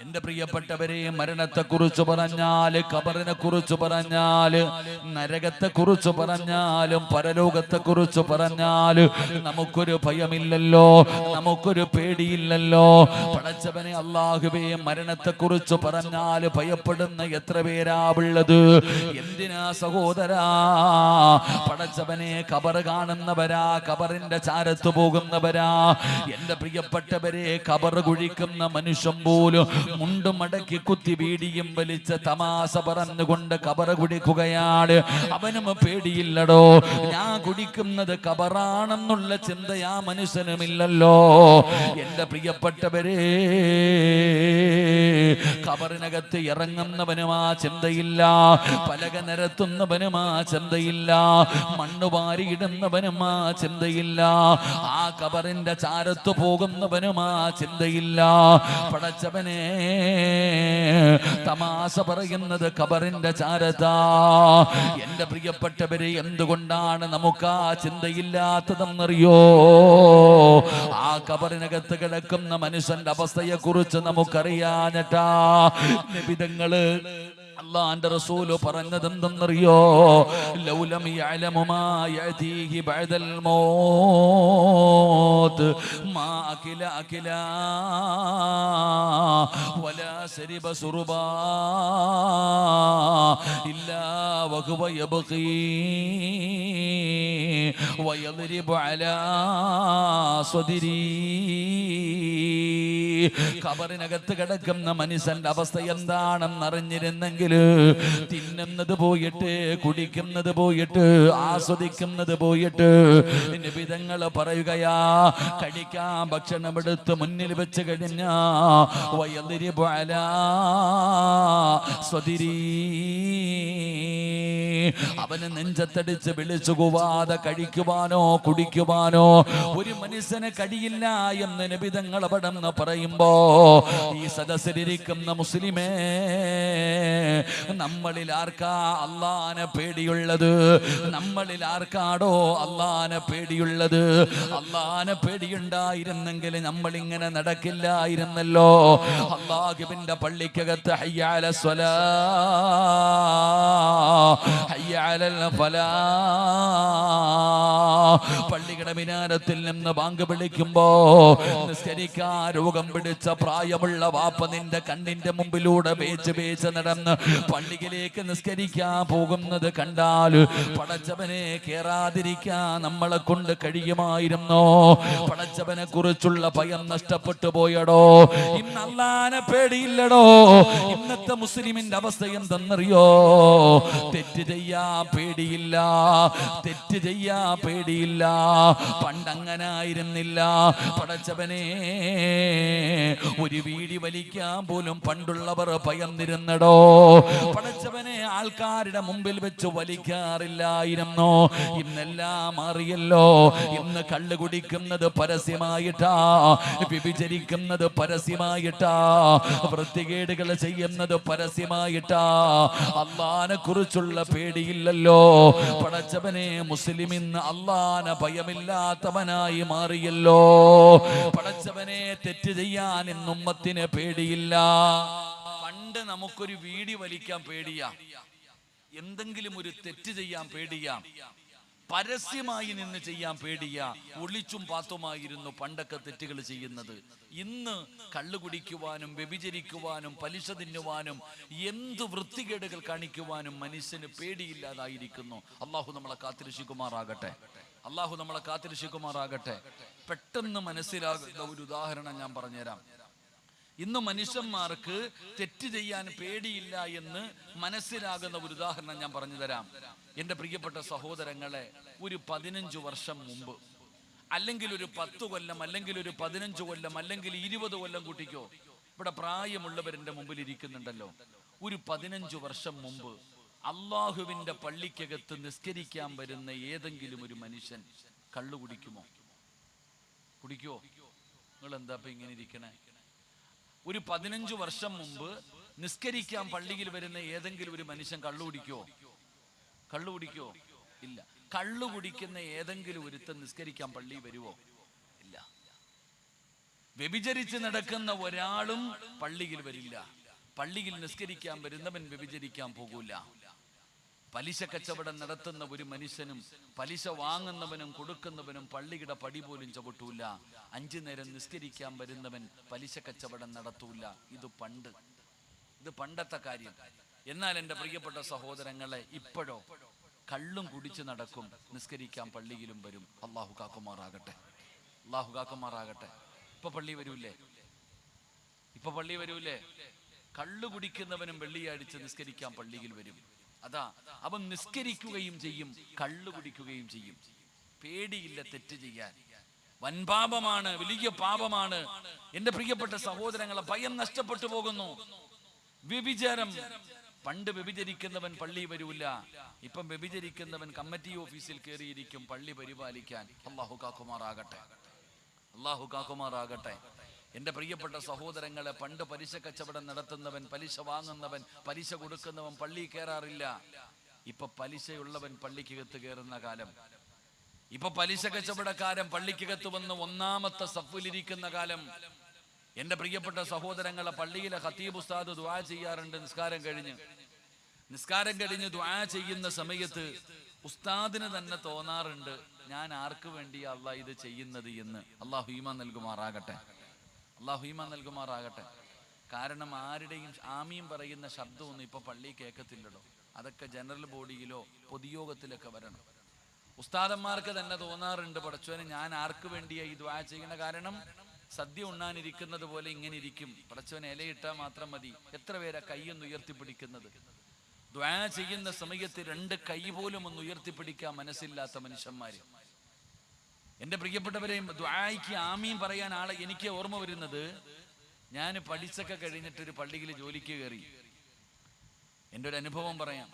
എന്റെ പ്രിയപ്പെട്ടവരെ, മരണത്തെക്കുറിച്ച് പറഞ്ഞാൽ, ഖബറിനെ കുറിച്ച് പറഞ്ഞാൽ, നരകത്തെക്കുറിച്ച് പറഞ്ഞാലും പരലോകത്തെക്കുറിച്ച് പറഞ്ഞാൽ നമുക്കൊരു ഭയമില്ലല്ലോ, നമുക്കൊരു പേടിയില്ലല്ലോ. പടച്ചവനെ അല്ലാഹുവേ, മരണത്തെക്കുറിച്ച് പറഞ്ഞാൽ ഭയപ്പെടുന്ന എത്ര പേരാ ഉള്ളത്? എന്തിനാ സഹോദരാ? പടച്ചവനെ, ഖബർ കാണുന്നവരാ, ഖബറിന്റെ ചാരത്ത് പോകുന്നവരാ. എന്റെ പ്രിയപ്പെട്ടവരെ, ഖബർ കുഴിക്കുന്ന മനുഷ്യൻ പോലും മുണ്ട് മടക്കി കുത്തി വീടിയും വലിച്ച തമാശ പറഞ്ഞുകൊണ്ട് ഖബർ കുടിക്കുകയാണ്. അവനും പേടിയില്ലടോ. ഞാൻ കുടിക്കുന്നത് ഖബറാണെന്നുള്ള ചിന്ത ആ മനുഷ്യനുമില്ലല്ലോ. എന്റെ പ്രിയപ്പെട്ടവരെ, ഖബറിനകത്ത് ഇറങ്ങുന്നവനും ആ ചിന്തയില്ല, പലക നിരത്തുന്നവനും ആ ചിന്തയില്ല, മണ്ണ് വാരിയിടുന്നവനും ആ ചിന്തയില്ല, ആ ഖബറിന്റെ ചാരത്ത് പോകുന്നവനും ആ ചിന്തയില്ല. പടച്ചവനെ, തമാശ പറയുന്നത് ഖബറിന്റെ ചാരത്താ. എന്റെ പ്രിയപ്പെട്ടവരെ, എന്തുകൊണ്ടാണ് നമുക്ക് ആ ചിന്തയില്ലാത്തതെന്നറിയോ? ആ ഖബറിനകത്ത് കിടക്കുന്ന മനുഷ്യന്റെ അവസ്ഥയെ കുറിച്ച് നമുക്കറിയാഞ്ഞിട്ടാ. നിബിധങ്ങള് അല്ലാഹുവിന്റെ റസൂല് പറഞ്ഞത് എന്തെന്നറിയോ? ലൗലം യഅലമു മാ യഅതീഹി ബഅദൽ മൗത്ത് മാ അകില വലാ ശരിബ സുറുബാ ഇല്ലാ വഹുവ യബ്ഖീ വയദ്രിബു അലാ സ്വദിരീ. ഖബറിനകത്ത് കിടക്കുന്ന മനുഷ്യന്റെ അവസ്ഥ എന്താണെന്ന് അറിഞ്ഞിരുന്നെങ്കിൽ, തിന്നുന്നത് പോയിട്ട്, കുടിക്കുന്നത് പോയിട്ട്, ആസ്വദിക്കുന്നത് പോയിട്ട്, നിബിധങ്ങൾ പറയുകയാ, കഴിക്കാൻ ഭക്ഷണം എടുത്ത് മുന്നിൽ വെച്ച് കഴിഞ്ഞാ വയദ്രിബു അലാ സ്വദിരീ, അവന് നെഞ്ചത്തടിച്ച് വിളിച്ചു കൂവാതെ കഴിക്കുവാനോ കുടിക്കുവാനോ ഒരു മനുഷ്യന് കഴിയില്ല എന്ന് നിബിധങ്ങൾ അവിടെന്ന് പറയുമ്പോ, ഈ സദസ്സിലിരിക്കുന്ന മുസ്ലിമേ, നമ്മളിൽ ആർക്കാ അല്ലാഹുവിനെ പേടിയുള്ളത്? നമ്മളിൽ ആർക്കാടോ അല്ലാഹുവിനെ പേടിയുള്ളത്? അല്ലാഹുവിനെ പേടിയുണ്ടായിരുന്നെങ്കിൽ നമ്മൾ ഇങ്ങനെ നടക്കില്ലായിരുന്നല്ലോ. അല്ലാഹുവിന്റെ പള്ളിക്കകത്ത് ഹയ്യ അലൽ സ്വലാ ഹയ്യ അലൽ ഫലാ, പള്ളിയുടെ മിനാരത്തിൽ നിന്ന് ബാങ്ക് വിളിക്കുമ്പോ നിസ്കരിക്കാൻ രോഗം പിടിച്ച പ്രായമുള്ള വാപ്പ നിന്റെ കണ്ണിന്റെ മുമ്പിലൂടെ വേച്ച് നടന്ന് പള്ളിയിലേക്ക് നിസ്കരിക്കാൻ പോകുന്നത് കണ്ടാൽ പടച്ചവനെ കേറാതിരിക്കാൻ നമ്മളെ കൊണ്ട് കഴിയുമായിരുന്നോ? പടച്ചവനെ കുറിച്ചുള്ള ഭയം നഷ്ടപ്പെട്ടു പോയടോ. ഇന്ന് അല്ലാഹുവിനെ പേടിയില്ലടോ. ഇന്നത്തെ മുസ്ലിമിന്റെ അവസ്ഥ എന്തെന്നറിയോ? തെറ്റ് ചെയ്യാൻ പേടിയില്ല, തെറ്റ് ചെയ്യാൻ പേടിയില്ല. പണ്ടങ്ങനെ ആയിരുന്നില്ല. പടച്ചവനെ, ഒരു വീടി വലിക്കാൻ പോലും പണ്ടുള്ളവർ ഭയന്നിരുന്നടോ. പടച്ചവനെ, ആൾക്കാരുടെ മുമ്പിൽ വെച്ച് വലിക്കാറില്ലായിരുന്നു. ഇന്നെല്ലാം മാറിയല്ലോ. ഇന്ന് കള്ള് കുടിക്കുന്നത് പരസ്യമായിട്ടാ, വ്യഭിചരിക്കുന്നത് പരസ്യമായിട്ടാ, വൃത്തികേടുകൾ ചെയ്യുന്നത് പരസ്യമായിട്ടാ. അല്ലാഹുവിനെ കുറിച്ചുള്ള പേടിയില്ലല്ലോ. പടച്ചവനെ, മുസ്ലിം ഇന്ന് അല്ലാഹുവിനെ ഭയമില്ലാത്തവനായി മാറിയല്ലോ. പടച്ചവനെ, തെറ്റ് ചെയ്യാൻ ഇന്ന് ഉമ്മത്തിന് പേടിയില്ല. പണ്ട് നമുക്കൊരു വീടി വലിക്കാൻ പേടിയാ, എന്തെങ്കിലും ഒരു തെറ്റ് ചെയ്യാൻ പേടിയാ, പരസ്യമായി നിന്ന് ചെയ്യാൻ പേടിയാ, ഒളിച്ചും പാത്തുമായിരുന്നു പണ്ടൊക്കെ തെറ്റുകൾ ചെയ്യുന്നത്. ഇന്ന് കള്ളു കുടിക്കുവാനും വ്യഭിചരിക്കുവാനും പലിശ തിന്നുവാനും എന്ത് വൃത്തികേടുകൾ കാണിക്കുവാനും മനുഷ്യന് പേടിയില്ലാതായിരിക്കുന്നു. അള്ളാഹു നമ്മളെ കാത്തിരക്ഷിക്കുമാറാകട്ടെ, അള്ളാഹു നമ്മളെ കാത്തിരക്ഷിക്കുമാറാകട്ടെ. പെട്ടെന്ന് മനസ്സിലാകുന്ന ഒരു ഉദാഹരണം ഞാൻ പറഞ്ഞുതരാം. ഇന്ന് മനുഷ്യന്മാർക്ക് തെറ്റ് ചെയ്യാൻ പേടിയില്ല എന്ന് മനസ്സിലാകുന്ന ഒരു ഉദാഹരണം ഞാൻ പറഞ്ഞു തരാം. എൻ്റെ പ്രിയപ്പെട്ട സഹോദരങ്ങളെ, ഒരു 15 വർഷം മുമ്പ്, അല്ലെങ്കിൽ ഒരു 10 കൊല്ലം, അല്ലെങ്കിൽ ഒരു 15 കൊല്ലം, അല്ലെങ്കിൽ 20 കൊല്ലം കൂട്ടിക്കോ, ഇവിടെ പ്രായമുള്ളവരുടെ മുമ്പിൽ ഇരിക്കുന്നുണ്ടല്ലോ. ഒരു 15 വർഷം മുമ്പ് അള്ളാഹുവിന്റെ പള്ളിക്കകത്ത് നിസ്കരിക്കാൻ വരുന്ന ഏതെങ്കിലും ഒരു മനുഷ്യൻ കള്ളു കുടിക്കുമോ? കുടിക്കുമോ? നിങ്ങൾ എന്താ ഇപ്പൊ ഇങ്ങനെ ഇരിക്കണേ? ഒരു 15 വർഷം മുമ്പ് നിസ്കരിക്കാൻ പള്ളിയിൽ വരുന്ന ഏതെങ്കിലും ഒരു മനുഷ്യൻ കള്ളു കുടിക്കുമോ? കള്ളു കുടിക്കുമോ? ഇല്ല. കള്ളു കുടിക്കുന്ന ഏതെങ്കിലും ഒരുത്തൻ നിസ്കരിക്കാൻ പള്ളിയിൽ വരുമോ? ഇല്ല. വ്യഭിചരിച്ച് നടക്കുന്ന ഒരാളും പള്ളിയിൽ വരില്ല. പള്ളിയിൽ നിസ്കരിക്കാൻ വരുന്നവൻ വ്യഭിചരിക്കാൻ പോകൂല. പലിശ കച്ചവടം നടത്തുന്ന ഒരു മനുഷ്യനും പലിശ വാങ്ങുന്നവനും കൊടുക്കുന്നവനും പള്ളിയുടെ പടി പോലും ചവിട്ടൂല. 5 നേരം നിസ്കരിക്കാൻ വരുന്നവൻ പലിശ കച്ചവടം നടത്തൂല. ഇത് പണ്ടത്തെ കാര്യം. എന്നാൽ എൻ്റെ പ്രിയപ്പെട്ട സഹോദരങ്ങളെ, ഇപ്പോഴോ കള്ളും കുടിച്ച് നടക്കും, നിസ്കരിക്കാൻ പള്ളിയിലും വരും. അള്ളാഹു കാക്കുമാറാകട്ടെ. ഇപ്പൊ പള്ളി വരൂലേ? കള്ളു കുടിക്കുന്നവനും വെള്ളിയാഴ്ച നിസ്കരിക്കാൻ പള്ളിയിൽ വരും. അതാ, അവൻ നിസ്കരിക്കുകയും ചെയ്യും, കള്ളു കുടിക്കുകയും ചെയ്യും. പേടിയില്ല തെറ്റ് ചെയ്യാൻ. വൻപാപമാണ്, വലിയ പാപമാണ്. എന്റെ പ്രിയപ്പെട്ട സഹോദരങ്ങളെ, ഭയം നഷ്ടപ്പെട്ടു പോകുന്നു. വ്യഭിചാരം. പണ്ട് വ്യഭിചരിക്കുന്നവൻ പള്ളി വരൂല, ഇപ്പം വ്യഭിചരിക്കുന്നവൻ കമ്മിറ്റി ഓഫീസിൽ കയറിയിരിക്കും പള്ളി പരിപാലിക്കാൻ. അള്ളാഹു കാക്കുമാറാകട്ടെ. എന്റെ പ്രിയപ്പെട്ട സഹോദരങ്ങളെ, പണ്ട് പലിശ കച്ചവടം നടത്തുന്നവൻ, പലിശ വാങ്ങുന്നവൻ, പലിശ കൊടുക്കുന്നവൻ പള്ളി കയറാറില്ല. ഇപ്പൊ പലിശയുള്ളവൻ പള്ളിക്കകത്ത് കയറുന്ന കാലം. ഇപ്പൊ പലിശ കച്ചവടക്കാരൻ പള്ളിക്കകത്ത് വന്ന് ഒന്നാമത്തെ സഫിലിരിക്കുന്ന കാലം. എന്റെ പ്രിയപ്പെട്ട സഹോദരങ്ങളെ, പള്ളിയിലെ ഖതീബ് ഉസ്താദ് ദുആ ചെയ്യാറുണ്ട്. നിസ്കാരം കഴിഞ്ഞ് ദുആ ചെയ്യുന്ന സമയത്ത് ഉസ്താദിന് തന്നെ തോന്നാറുണ്ട്, ഞാൻ ആർക്ക് വേണ്ടിയാ അല്ലാഹ് ഇത് ചെയ്യുന്നത് എന്ന്. അല്ലാഹു ഈമാൻ നൽകുമാറാകട്ടെ. കാരണം ആരുടെയും ആമീൻ പറയുന്ന ശബ്ദമൊന്നും ഇപ്പൊ പള്ളി കേൾക്കത്തില്ലടോ. അതൊക്കെ ജനറൽ ബോഡിയിലോ പൊതുയോഗത്തിലൊക്കെ വരണം. ഉസ്താദന്മാർക്ക് തന്നെ തോന്നാറുണ്ട്, പടച്ചോനെ ഞാൻ ആർക്ക് വേണ്ടിയാ ഈ ദുആ ചെയ്യണ. കാരണം സദ്യ ഉണ്ണാനിരിക്കുന്നത് പോലെ ഇങ്ങനെ ഇരിക്കും. പടച്ചോനെ ഇലയിട്ടാൽ മാത്രം മതി. എത്ര പേരാ കൈയൊന്ന് ഉയർത്തിപ്പിടിക്കുന്നത്? ദുആ ചെയ്യുന്ന സമയത്ത് 2 കൈ പോലും ഒന്ന് ഉയർത്തിപ്പിടിക്കാൻ മനസ്സില്ലാത്ത മനുഷ്യന്മാര്. എന്റെ പ്രിയപ്പെട്ടവരെ, ദുആയ്ക്ക് ആമീൻ പറയാൻ ആളെ എനിക്ക് ഓർമ്മ വരുന്നത്, ഞാൻ പഠിച്ചൊക്കെ കഴിഞ്ഞിട്ടൊരു പള്ളിയിൽ ജോലിക്ക് കയറി. എൻ്റെ ഒരു അനുഭവം പറയാം.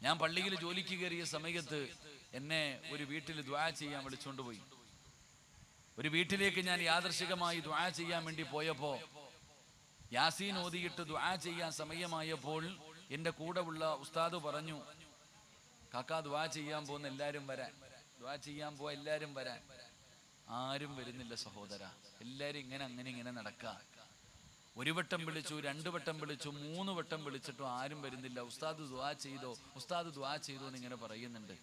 ഞാൻ പള്ളിയിൽ ജോലിക്ക് കയറിയ സമയത്ത് എന്നെ ഒരു വീട്ടിൽ ദുആ ചെയ്യാൻ വിളിച്ചുകൊണ്ട് പോയി. ഒരു വീട്ടിലേക്ക് ഞാൻ യാദർശികമായി ദുആ ചെയ്യാൻ വേണ്ടി പോയപ്പോ, യാസീൻ ഓതിയിട്ട് ദുആ ചെയ്യാൻ സമയമായപ്പോൾ എൻ്റെ കൂടെ ഉള്ള ഉസ്താദ് പറഞ്ഞു, കാക്കാ ദുആ ചെയ്യാൻ പോകുന്ന എല്ലാവരും വരാൻ. ദുആ ചെയ്യാൻ പോവാ എല്ലാവരും വരാൻ. ആരും വരുന്നില്ല സഹോദര. എല്ലാവരും ഇങ്ങനെ നടക്കുക. 1 വട്ടം വിളിച്ചു, 2 വട്ടം വിളിച്ചു, 3 വട്ടം വിളിച്ചിട്ടും ആരും വരുന്നില്ല. ഉസ്താദ് ദുആ ചെയ്തോ എന്ന് ഇങ്ങനെ പറയുന്നുണ്ട്.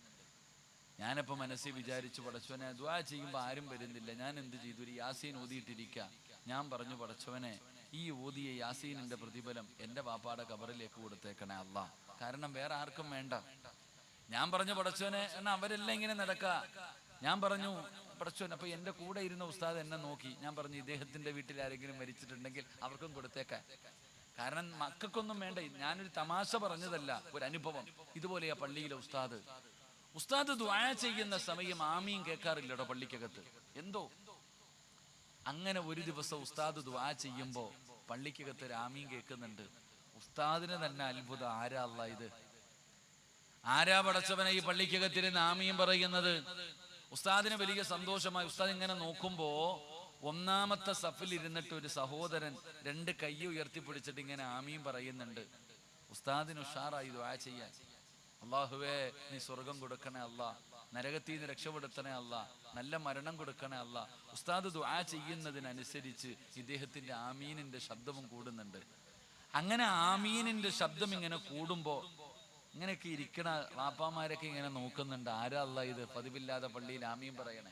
ഞാനപ്പോൾ മനസ്സിൽ വിചാരിച്ചു, പടച്ചവനെ ദുആ ചെയ്യുമ്പോൾ ആരും വരുന്നില്ല, ഞാൻ എന്ത് ചെയ്തു? ഒരു യാസീൻ ഓതിയിട്ടിരിക്കുക. ഞാൻ പറഞ്ഞു, പടച്ചവനെ ഈ ഓതിയ യാസീനിന്റെ പ്രതിഫലം എൻ്റെ വാപ്പാടെ ഖബറിലേക്ക് കൊടുത്തേക്കണേ അല്ലാ. കാരണം വേറെ ആർക്കും വേണ്ട. ഞാൻ പറഞ്ഞു, പടച്ചവനെ, എന്നാ അവരെല്ലാം ഇങ്ങനെ നടക്കുക. ഞാൻ പറഞ്ഞു, പടച്ചവൻ, അപ്പൊ എൻ്റെ കൂടെ ഇരുന്ന ഉസ്താദ് എന്നെ നോക്കി. ഞാൻ പറഞ്ഞു, ഇദ്ദേഹത്തിന്റെ വീട്ടിൽ ആരെങ്കിലും മരിച്ചിട്ടുണ്ടെങ്കിൽ അവർക്കും കൊടുത്തേക്കാൻ. കാരണം മക്കൾക്കൊന്നും വേണ്ട. ഞാനൊരു തമാശ പറഞ്ഞതല്ല, ഒരു അനുഭവം. ഇതുപോലെയാ പള്ളിയിലെ ഉസ്താദ് ദുആ ചെയ്യുന്ന സമയം ആമീൻ കേൾക്കാറില്ലടോ പള്ളിക്കകത്ത്. എന്തോ അങ്ങനെ ഒരു ദിവസം ഉസ്താദ് ദുആ ചെയ്യുമ്പോ പള്ളിക്കകത്ത് ഒരു ആമീൻ കേൾക്കുന്നുണ്ട്. ഉസ്താദിന് തന്നെ അത്ഭുതം, ആരാ അല്ലാ ഇത്? ആരാ പടച്ചവനെ ഈ പള്ളിക്കകത്തിരുന്ന് ആമീൻ പറയുന്നത്? ഉസ്താദിന് വലിയ സന്തോഷമായി. ഉസ്താദ് ഇങ്ങനെ നോക്കുമ്പോ ഒന്നാമത്തെ സഫിൽ ഇരുന്നിട്ട് ഒരു സഹോദരൻ 2 കൈ ഉയർത്തിപ്പിടിച്ചിട്ട് ഇങ്ങനെ ആമീൻ പറയുന്നുണ്ട്. ഉസ്താദിന് ഉഷാറായി ദുആ ചെയ്യാൻ. അല്ലാഹുവേ, നീ സ്വർഗം കൊടുക്കണേ അല്ലാ, നരകത്തിൽ നിന്ന് രക്ഷപ്പെടുത്തണേ അല്ലാ, നല്ല മരണം കൊടുക്കണേ അല്ലാ. ഉസ്താദ് ദുആ ചെയ്യുന്നതിനനുസരിച്ച് ഇദ്ദേഹത്തിന്റെ ആമീനിന്റെ ശബ്ദവും കൂടുന്നുണ്ട്. അങ്ങനെ ആമീനിന്റെ ശബ്ദം ഇങ്ങനെ കൂടുമ്പോ ഇങ്ങനെയൊക്കെ ഇരിക്കണ വാപ്പാമാരൊക്കെ ഇങ്ങനെ നോക്കുന്നുണ്ട്, ആരാ അല്ലാ ഇത് പതിവില്ലാതെ പള്ളിയിൽ ആമീൻ പറയണേ.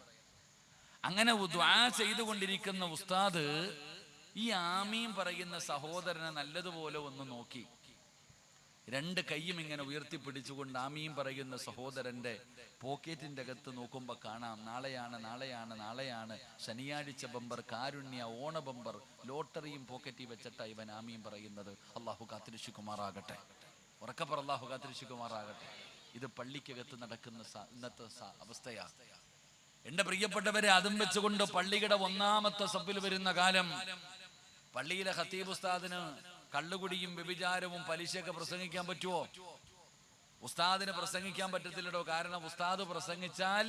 അങ്ങനെ ദുആ ചെയ്തുകൊണ്ടിരിക്കുന്ന ഉസ്താദ് ഈ ആമീൻ പറയുന്ന സഹോദരനെ നല്ലതുപോലെ ഒന്ന് നോക്കി. 2 കൈയും ഇങ്ങനെ ഉയർത്തിപ്പിടിച്ചുകൊണ്ട് ആമീൻ പറയുന്ന സഹോദരന്റെ പോക്കറ്റിന്റെ അകത്ത് നോക്കുമ്പോ കാണാം, നാളെയാണ് ശനിയാഴ്ച ബമ്പർ, കാരുണ്യ ഓണ ബമ്പർ, ലോട്ടറിയും പോക്കറ്റിൽ വെച്ചിട്ടാണ് ഇവൻ ആമീൻ പറയുന്നത്. അള്ളാഹു കാത്തിരക്ഷിക്കുമാറാകട്ടെ. ഉറക്കപ്പറ, അള്ളാഹു കാത്തിരക്ഷിക്കുമാറാകട്ടെ. ഇത് പള്ളിക്കകത്ത് നടക്കുന്ന ഇന്നത്തെ അവസ്ഥയാ. എന്റെ പ്രിയപ്പെട്ടവരെ, അതും വെച്ചുകൊണ്ട് പള്ളിയുടെ ഒന്നാമത്തെ സഫിൽ വരുന്ന കാലം. പള്ളിയിലെ ഖതീബ് ഉസ്താദിന് കള്ളുകുടിയും വ്യഭിചാരവും പലിശയൊക്കെ പ്രസംഗിക്കാൻ പറ്റുമോ? ഉസ്താദിന് പ്രസംഗിക്കാൻ പറ്റത്തില്ലടോ. കാരണം ഉസ്താദ് പ്രസംഗിച്ചാൽ,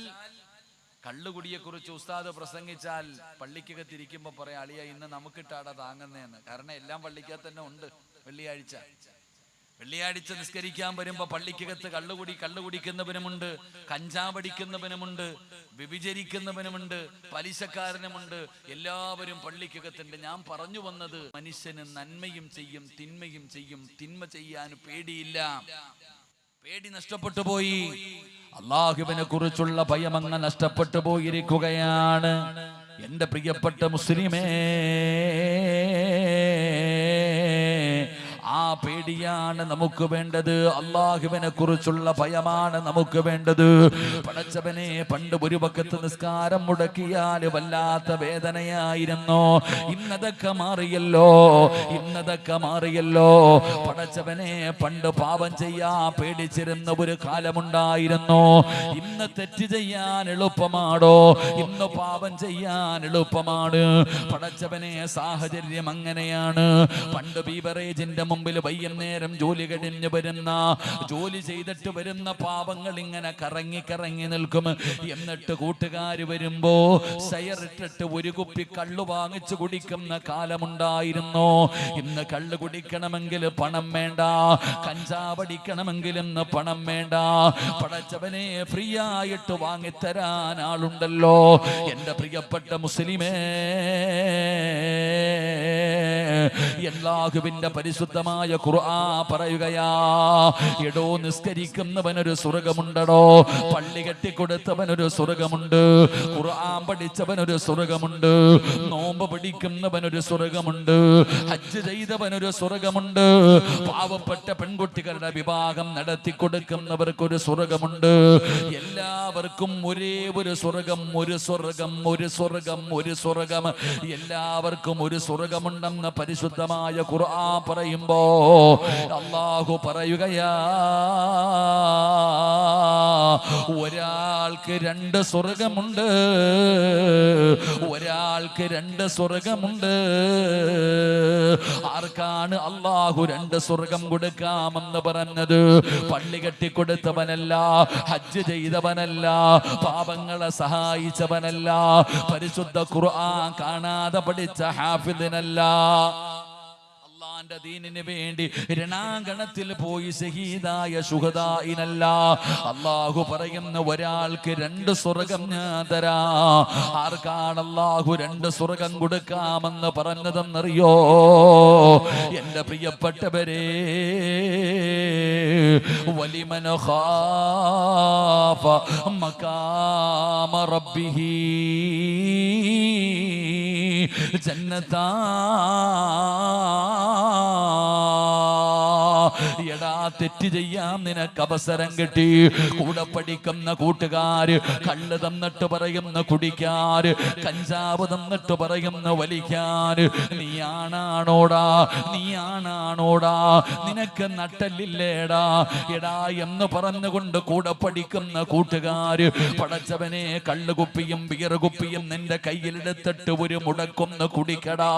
കള്ളുകുടിയെ കുറിച്ച് ഉസ്താദ് പ്രസംഗിച്ചാൽ പള്ളിക്കകത്തിരിക്കുമ്പോ പറയാം, അളിയ ഇന്ന് നമുക്കിട്ടാടാ താങ്ങുന്നതെന്ന്. കാരണം എല്ലാം പള്ളിക്കകത്ത് തന്നെ ഉണ്ട്. വെള്ളിയാഴ്ച നിസ്കരിക്കാൻ വരുമ്പോ പള്ളിക്കകത്ത് കള്ളു കുടിക്കുന്നവനുമുണ്ട്, കഞ്ചാവടിക്കുന്നവനുമുണ്ട്, വ്യഭിചരിക്കുന്നവനുമുണ്ട്, പലിശക്കാരനുമുണ്ട്. എല്ലാവരും പള്ളിക്കകത്തുണ്ട്. ഞാൻ പറഞ്ഞു വന്നത്, മനുഷ്യന് നന്മയും ചെയ്യും തിന്മയും ചെയ്യും. തിന്മ ചെയ്യാൻ പേടിയില്ല. പേടി നഷ്ടപ്പെട്ടു പോയി. അള്ളാഹുവിനെ കുറിച്ചുള്ള ഭയം അങ്ങ് നഷ്ടപ്പെട്ടു പോയിരിക്കുകയാണ്. എന്റെ പ്രിയപ്പെട്ട മുസ്ലിമേ, ആ പേടിയാണ് നമുക്ക് വേണ്ടത്. അള്ളാഹുവിനെ കുറിച്ചുള്ള ഭയമാണ് നമുക്ക് വേണ്ടത്. പടച്ചവനെ, പണ്ട് ഒരു വക്കത്ത് നിസ്കാരം മുടക്കിയാൽ വല്ലാത്ത വേദനയായിരുന്നു. ഇന്നതൊക്കെ മാറിയല്ലോ, ഇന്നതൊക്കെ മാറിയല്ലോ. പടച്ചവനെ, പണ്ട് പാപം ചെയ്യാൻ പേടിച്ചിരുന്ന ഒരു കാലമുണ്ടായിരുന്നു. ഇന്ന് തെറ്റ് ചെയ്യാൻ എളുപ്പമാണോ? ഇന്ന് പാപം ചെയ്യാൻ എളുപ്പമാണ്. പടച്ചവനെ, സാഹചര്യം അങ്ങനെയാണ്. പണ്ട് ബീവറേജിന്റെ മുമ്പിൽ വൈകുന്നേരം ജോലി കഴിഞ്ഞ് വരുന്ന, ജോലി ചെയ്തിട്ട് വരുന്ന പാപങ്ങൾ ഇങ്ങനെ കറങ്ങി കറങ്ങി നിൽക്കും. എന്നിട്ട് കൂട്ടുകാര് വരുമ്പോ ഷെയറിട്ടിട്ട് ഒരു കുപ്പി കള്ളു വാങ്ങിച്ചു കുടിക്കുന്ന കാലമുണ്ടായിരുന്നു. ഇന്ന് കള്ളു കുടിക്കണമെങ്കിൽ പണം വേണ്ട, കഞ്ചാവടിക്കണമെങ്കിൽ ഇന്ന് പണം വേണ്ട. പടച്ചവനെ, ഫ്രീ ആയിട്ട് വാങ്ങിത്തരാൻ ആളുണ്ടല്ലോ. എന്റെ പ്രിയപ്പെട്ട മുസ്ലിമേ, അല്ലാഹുവിന്റെ പരിശുദ്ധമായ ഖുർആൻ പറയുകയാ, എടോ നിസ്കരിക്കുന്നവനൊരു സ്വർഗമുണ്ടടോ, പള്ളി കെട്ടിക്കൊടുത്തവനൊരു സ്വർഗമുണ്ട്, ഖുർആൻ പഠിച്ചവനൊരു സ്വർഗമുണ്ട്, നോമ്പ് പിടിക്കുന്നവനൊരു സ്വർഗമുണ്ട്, ഹജ്ജ് ചെയ്തവനൊരു സ്വർഗമുണ്ട്, പാവപ്പെട്ട പെൺകുട്ടികളുടെ വിവാഹം നടത്തി കൊടുക്കുന്നവർക്കൊരു സ്വർഗമുണ്ട്. എല്ലാവർക്കും ഒരേ ഒരു സ്വർഗം, ഒരു സ്വർഗം, ഒരു സ്വർഗം, ഒരു സ്വർഗം. എല്ലാവർക്കും ഒരു സ്വർഗമുണ്ടെന്ന് പരിശുദ്ധമായ ഖുർആൻ പറയുമ്പോ അല്ലാഹു പറയുകയാ, ഒരാൾക്ക് രണ്ട് സ്വർഗമുണ്ട്, ഒരാൾക്ക് രണ്ട് സ്വർഗമുണ്ട്. ആർക്കാണ് അല്ലാഹു രണ്ട് സ്വർഗം കൊടുക്കാമെന്ന് പറഞ്ഞത്? പള്ളി കെട്ടിക്കൊടുത്തവനല്ല, ഹജ്ജ് ചെയ്തവനല്ല, പാപങ്ങളെ സഹായിച്ചവനല്ല, പരിശുദ്ധ ഖുർആൻ കാണാതെ പഠിച്ച ഹാഫിദിനല്ല, അള്ളാന്റെ ദീനിന് വേണ്ടി രണാങ്കണത്തിൽ പോയി ഷഹീദായ ശുഹദായിനല്ല. അല്ലാഹു പറയുന്ന ഒരാൾക്ക് രണ്ട് സ്വർഗം ഞാൻ തരാ. ആർക്കാണ് അല്ലാഹു രണ്ട് സ്വർഗം കൊടുക്കാമെന്ന് പറഞ്ഞതെന്നറിയോ? എന്റെ പ്രിയപ്പെട്ടവരെ, വലിമൻ ഖാഫ മഖാമ റബ്ബിഹി ജന്നതാ. എടാ, തെറ്റ് ചെയ്യാൻ നിനക്ക് അവസരം കിട്ടി. കൂടെ പഠിക്കുന്ന കൂട്ടുകാര് കള്ള് തന്നിട്ട് പറയുന്ന കുടിക്കാര്, കഞ്ചാവ് തന്നിട്ട് പറയുന്ന വലിക്കാര്, നീയാണാണോടാ, നീയാണാണോടാ, നിനക്ക് നട്ടല്ലില്ലേടാ എടാ എന്ന് പറഞ്ഞുകൊണ്ട് കൂടെ പഠിക്കുന്ന കൂട്ടുകാര്, പടച്ചവനെ, കള്ളുകുപ്പിയും ബിയർ കുപ്പിയും നിന്റെ കയ്യിലെടുത്തിട്ട് ഒരു മുടക്കൊന്ന് കുടിക്കടാ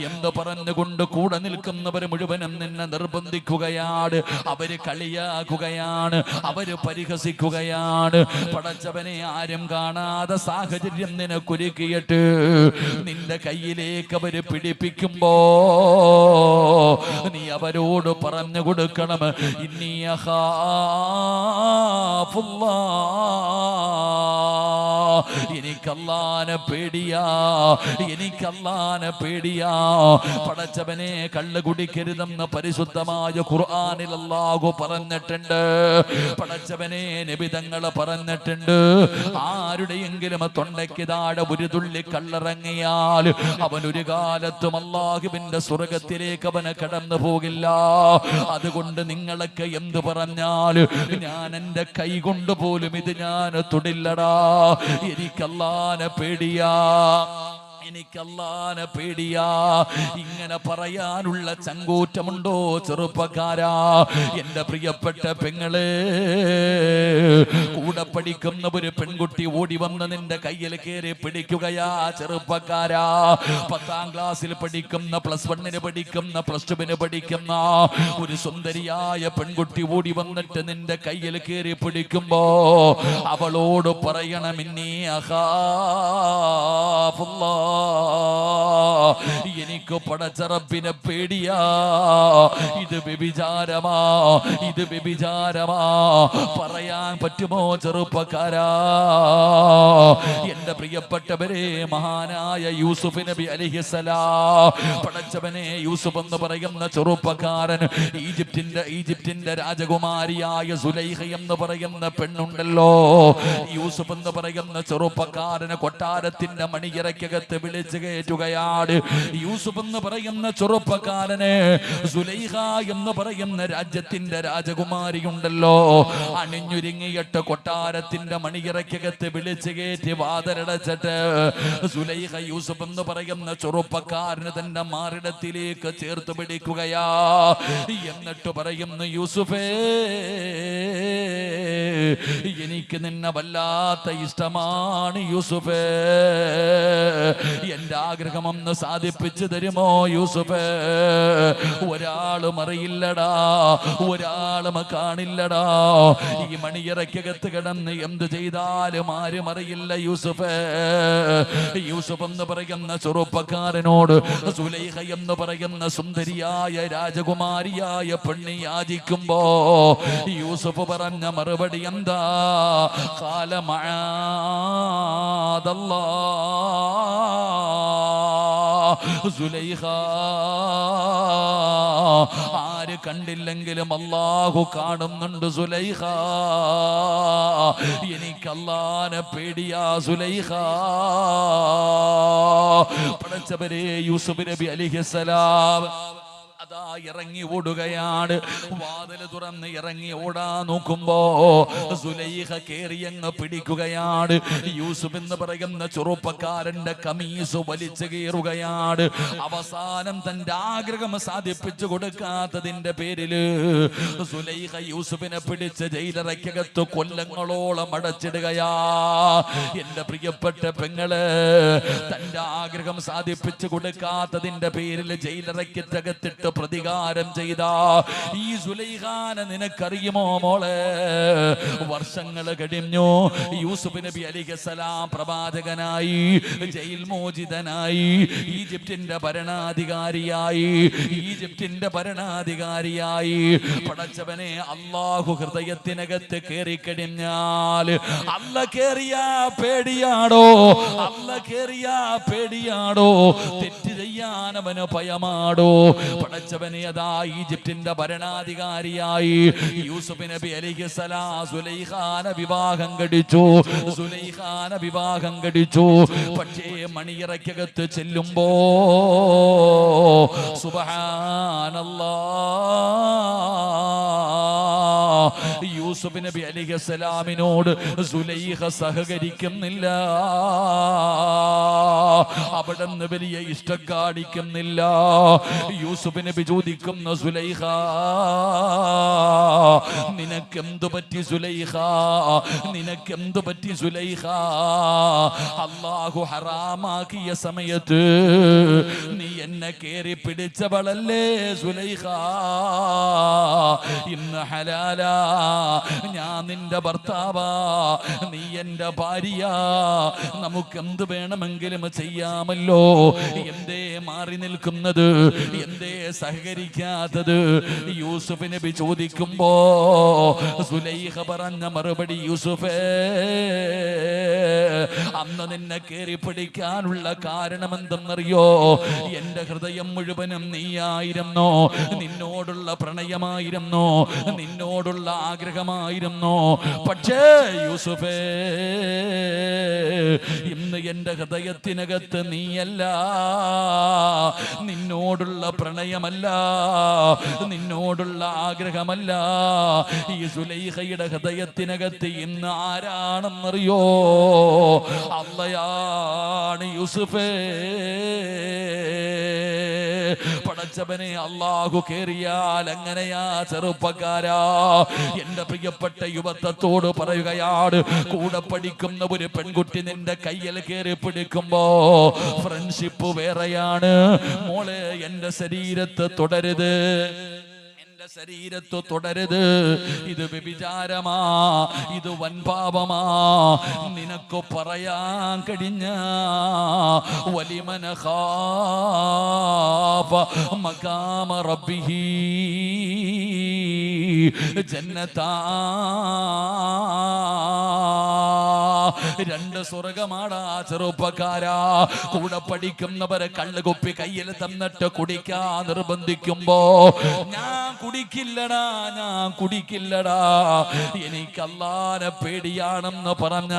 എന്ന് പറഞ്ഞുകൊണ്ട് കൂടെ നിൽക്കുന്നവർ മുഴുവനും നിന്നെ നിർബന്ധിക്കുകയാണ്. അവര് കളിയാക്കുകയാണ്, അവര് പരിഹസിക്കുകയാണ്. പടച്ചവനെ, ആരും കാണാതെ സാഹചര്യം നിനക്കൊരുക്കിയിട്ട് നിന്റെ കയ്യിലേക്ക് അവര് പിടിപ്പിക്കുമ്പോ നീ അവരോട് പറഞ്ഞു കൊടുക്കണം, ഇന്നി അഖാഫുല്ലാഹ്, എനിക്കല്ലാനെ പേടിയാ, എനിക്കല്ലാനെ പേടിയാ. പടച്ചവനെ, കള്ള് കുടിക്കരുതെന്ന് പരിശുദ്ധമായ ഖുർആനിൽ അല്ലാഹു പറഞ്ഞിട്ടുണ്ട്. പടച്ചവനെ, നബി തങ്ങൾ പറഞ്ഞിട്ടുണ്ട്, ആരുടെയെങ്കിലും തൊണ്ടയ്ക്ക് താഴെ ഒരു തുള്ളി കള്ളിറങ്ങിയാൽ അവൻ ഒരു കാലത്തും അല്ലാഹുവിന്റെ സ്വർഗത്തിലേക്ക് അവന് കടന്നു പോകില്ല. അതുകൊണ്ട് നിങ്ങളൊക്കെ എന്ത് പറഞ്ഞാൽ ഞാൻ എന്റെ കൈ കൊണ്ട് പോലും ഇത് ഞാൻ തൊടില്ലടാ. എനിക്കല്ലാനെ പേടിയാ, എനിക്കല്ലാനെ പേടിയാ. ഇങ്ങനെ പറയാനുള്ള ചങ്കൂറ്റമുണ്ടോ ചെറുപ്പക്കാരാ? എന്റെ പ്രിയപ്പെട്ട പെങ്ങളെ, കൂടെ പഠിക്കുന്ന ഒരു പെൺകുട്ടി ഓടി വന്ന് നിന്റെ കയ്യിൽ കയറി പിടിക്കുകയാ ചെറുപ്പക്കാരാ. 10ാം ക്ലാസ്സിൽ പഠിക്കുന്ന, +1 പഠിക്കുന്ന, +2 പഠിക്കുന്ന ഒരു സുന്ദരിയായ പെൺകുട്ടി ഓടി വന്നിട്ട് നിന്റെ കയ്യിൽ കയറി പിടിക്കുമ്പോ അവളോട് പറയണം, ഇന്നി അഖാഫുല്ലാഹ്, എനിക്ക് പടച്ച റബ്ബിനെ പേടിയാ. ഇത് വ്യഭിചാരമാ, ഇത് വ്യഭിചാരമാ. പറയാൻ പറ്റുമോ ചെറുപ്പക്കാരാ? എന്റെ പ്രിയപ്പെട്ടവരെ, മഹാനായ യൂസുഫ് നബി അലൈഹിസ്സലാം, പടച്ചവനെ, യൂസുഫ് എന്ന് പറയുന്ന ചെറുപ്പക്കാരൻ, ഈജിപ്തിന്റെ രാജകുമാരിയായ സുലൈഖ എന്ന് പറയുന്ന പെണ്ണുണ്ടല്ലോ, യൂസുഫ് എന്ന് പറയുന്ന ചെറുപ്പക്കാരന് കൊട്ടാരത്തിന്റെ മണിയറയ്ക്കകത്ത് വിളിച്ചു കയറ്റുകയാണ്. യൂസുഫ് എന്ന് പറയുന്ന ചെറുപ്പക്കാരനെ സുലൈഖ എന്ന് പറയുന്ന രാജ്യത്തിന്റെ രാജകുമാരി ഉണ്ടല്ലോ, അണിഞ്ഞുരുങ്ങിയിട്ട് കൊട്ടാരത്തിന്റെ മണിയറയ്ക്കകത്ത് വിളിച്ചു കയറ്റി വാതിലടച്ചിട്ട് സുലൈഖ യൂസുഫ് എന്ന് പറയുന്ന ചെറുപ്പക്കാരന് തന്റെ മാറിടത്തിലേക്ക് ചേർത്ത് പിടിക്കുകയാ. എന്നിട്ട് പറയുന്നു, യൂസുഫേ, എനിക്ക് നിന്നെ വല്ലാത്ത ഇഷ്ടമാണ് യൂസുഫേ, എന്റെ ആഗ്രഹം ഒന്ന് സാധിപ്പിച്ചു തരുമോ യൂസുഫേ? ഒരാളും അറിയില്ലടാ, ഒരാളും കാണില്ലടാ, ഈ മണിയറയ്ക്കകത്ത് കിടന്ന് എന്ത് ചെയ്താലും ആരും അറിയില്ല യൂസുഫേ. യൂസുഫ് എന്ന് പറയുന്ന ചെറുപ്പക്കാരനോട് സുലൈഖ എന്ന് പറയുന്ന സുന്ദരിയായ രാജകുമാരിയായ പെണ്ണി യാചിക്കുമ്പോ യൂസുഫ് പറഞ്ഞ മറുപടി എന്താ? ഖാല മഅദല്ലാഹ് സുലൈഖ, ആര് കണ്ടില്ലെങ്കിലും അല്ലാഹു കാണുന്നുണ്ട് സുലൈഖ, എനിക്ക് അല്ലാഹനെ പേടിയാ സുലൈഖ. പടച്ചവരെ, യൂസുഫ് നബി അലൈഹിസ്സലാം അതാ ഇറങ്ങി ഓടുകയാണ്. വാതിൽ തുറന്ന് ഇറങ്ങി ഓടാൻ നോക്കുമ്പോ സുലൈഖ കേറിയങ്ങ് പിടിക്കുകയാണ്. യൂസുഫ് എന്ന് പറയുന്ന ചെറുപ്പക്കാരന്റെ കമീസ് വലിച്ചു കീറുകയാണ്. അവസാനം തന്റെ ആഗ്രഹം സാധിപ്പിച്ചു കൊടുക്കാത്തതിന്റെ പേരില് സുലൈഖ യൂസുഫിനെ പിടിച്ച് ജയിലറയ്ക്കകത്ത് കൊല്ലങ്ങളോളം അടച്ചിടുകയാ. എന്റെ പ്രിയപ്പെട്ട പെങ്ങള്, തന്റെ ആഗ്രഹം സാധിപ്പിച്ചു കൊടുക്കാത്തതിന്റെ പേരിൽ ജയിലറയ്ക്കകത്തിട്ട് പ്രതികാരം ചെയ്ത ഈ സുലൈഖാനെ നിനക്കറിയുമോ മോളെ? വർഷങ്ങൾ കഴിഞ്ഞു. യൂസുഫ് നബി അലൈഹിസ്സലാം പ്രവാചകനായി, ജയിൽ മോചിതനായി, ഈജിപ്തിന്റെ ഭരണാധികാരിയായി. പടച്ചവനെ, അല്ലാഹു ഹൃദയത്തിനകത്ത് കേറിക്കഴിഞ്ഞാൽ, അല്ല കേറിയാ പേടിയാടോ, അല്ല കേറിയാ പേടിയാടോ, തെറ്റ് ചെയ്യാൻ അവന് ഭയമാടോ. പടച്ചവനെ, അതാ ഈജിപ്തിന്റെ ഭരണാധികാരിയായി യൂസുഫ് നബി അലൈഹിസ്സലാം സുലൈഖാനെ വിവാഹം കഴിച്ചു. പക്ഷേ മണിയറയ്ക്കകത്ത് ചെല്ലുമ്പോ സുബ്ഹാനല്ലാഹ്, യൂസുഫ് നബി അലൈഹിസ്സലാമിനോട് സുലൈഖ സഹകരിക്കുന്നില്ല, അവിടുന്ന് വലിയ ഇഷ്ടം കാണിക്കുന്നില്ല. യൂസുഫ് നബി ചോദിക്കുന്ന, സുലൈഖ, നിനക്കെന്തു പറ്റി സുലൈഖ? നിനക്കെന്തു പറ്റി സുലൈഖ? അല്ലാഹു ഹറാമാക്കിയ സമയത്ത് നീ എന്നെ കേറി പിടിച്ചവളല്ലേ സുലൈഖ? ഇന്ന് ഹലാലാ, ഞാൻ നിന്റെ ഭർത്താവാ, നീ എന്റെ ഭാര്യ, നമുക്കെന്ത് വേണമെങ്കിലും ചെയ്യാമല്ലോ. എന്തേ മാറി നിൽക്കുന്നത്? എന്തേ സഹകരിക്കാത്തത്? യൂസുഫ് നബി ചോദിക്കുമ്പോ സുലൈഖ പറഞ്ഞ മറുപടി, യൂസുഫേ, അന്ന് നിന്നെ കേറി പിടിക്കാനുള്ള കാരണം എന്തെന്നറിയോ? എന്റെ ഹൃദയം മുഴുവനും നീയായിരുന്നോ, നിന്നോടുള്ള പ്രണയമായിരുന്നോ, നിന്നോടുള്ള ആഗ്രഹമായിരുന്നോ. പക്ഷേ യൂസുഫേ, ഇന്ന് എന്റെ ഹൃദയത്തിനകത്ത് നീയല്ല, നിന്നോടുള്ള പ്രണയമല്ല, നിന്നോടുള്ള ആഗ്രഹമല്ല. ഈ സുലൈഖയുടെ ഹൃദയത്തിനകത്ത് ഇന്ന് ആരാണെന്നറിയോ? അള്ളയാണ് യൂസുഫേ. പടച്ചവനെ, അല്ലാഹു കേറിയാൽ എങ്ങനെയാ ചെറുപ്പക്കാരാ? എന്റെ പ്രിയപ്പെട്ട യുവത്വത്തോട് പറയുകയാണ്, കൂടെ പഠിക്കുന്ന ഒരു പെൺകുട്ടി നിന്റെ കയ്യിൽ കയറി പിടിക്കുമ്പോ ഫ്രണ്ട്ഷിപ്പ് വേറെയാണ് മോളെ. എന്റെ ശരീരത്ത് തുടരുത്, എന്റെ ശരീരത്തു തുടരുത്, ഇത് വ്യഭിചാരമാ, ഇത് വൻപാപമാ. നിനക്ക് പറയാൻ കഴിഞ്ഞ വലിമന ഖാഫ മഖാമ റബ്ബിഹി ജന്നതാ. രണ്ട് സ്വർഗമാടാ ചെറുപ്പക്കാരാ. കൂടെ പഠിക്കുന്നവരെ കള്ളുകുപ്പി കയ്യിൽ തന്നിട്ട് കുടിക്കാൻ നിർബന്ധിക്കുമ്പോ ഞാൻ കുടിക്കില്ലടാ, ഞാൻ കുടിക്കില്ലടാ, എനിക്ക് അല്ലാഹുവിനെ പേടിയാണെന്ന് പറഞ്ഞ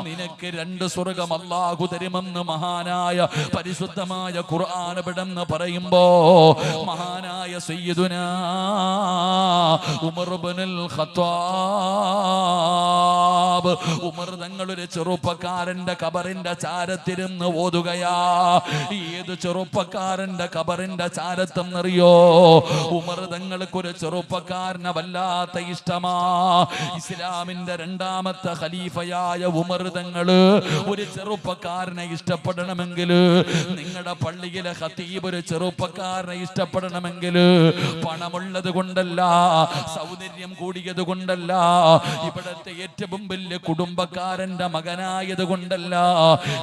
നിനക്ക് രണ്ട് സ്വർഗം അല്ലാഹു തരുമെന്ന് മഹാനായ പരിശുദ്ധമായ ഖുർആൻ ഇവിടെന്ന് പറയുമ്പോ മഹാനായ സയ്യിദുനാ ഉമർ ഇബ്നുൽ ഖത്താബ്, ഉമർ തങ്ങളൊരു ചെറുപ്പക്കാരന്റെ ഖബറിന്റെ ചാരത്തിരുന്ന് ഓതുകയാ. ഏത് ചെറുപ്പക്കാരന്റെ ഖബറിന്റെ ചാരത്തെന്നറിയോ? ഉമർ തങ്ങൾക്കൊരു ചെറുപ്പക്കാരനെ വല്ലാത്ത ഇഷ്ടമാ. ഇസ്ലാമിന്റെ രണ്ടാമത്തെ ഖലീഫയായ ഉമർ തങ്ങള് ഒരു ചെറുപ്പക്കാരനെ ഇഷ്ടപ്പെടണമെങ്കിൽ, നിങ്ങളുടെ പള്ളിയിലെ ഖതീബ് ഒരു ചെറുപ്പക്കാരനെ ഇഷ്ടപ്പെടണമെങ്കിൽ പണമുള്ളത് കൊണ്ടല്ല, സൗന്ദര്യം കൂടിയത് കൊണ്ടല്ല, ഇവിടത്തെ ഏറ്റവും വലിയ കുടുംബക്കാരന്റെ മകനായത് കൊണ്ടല്ല,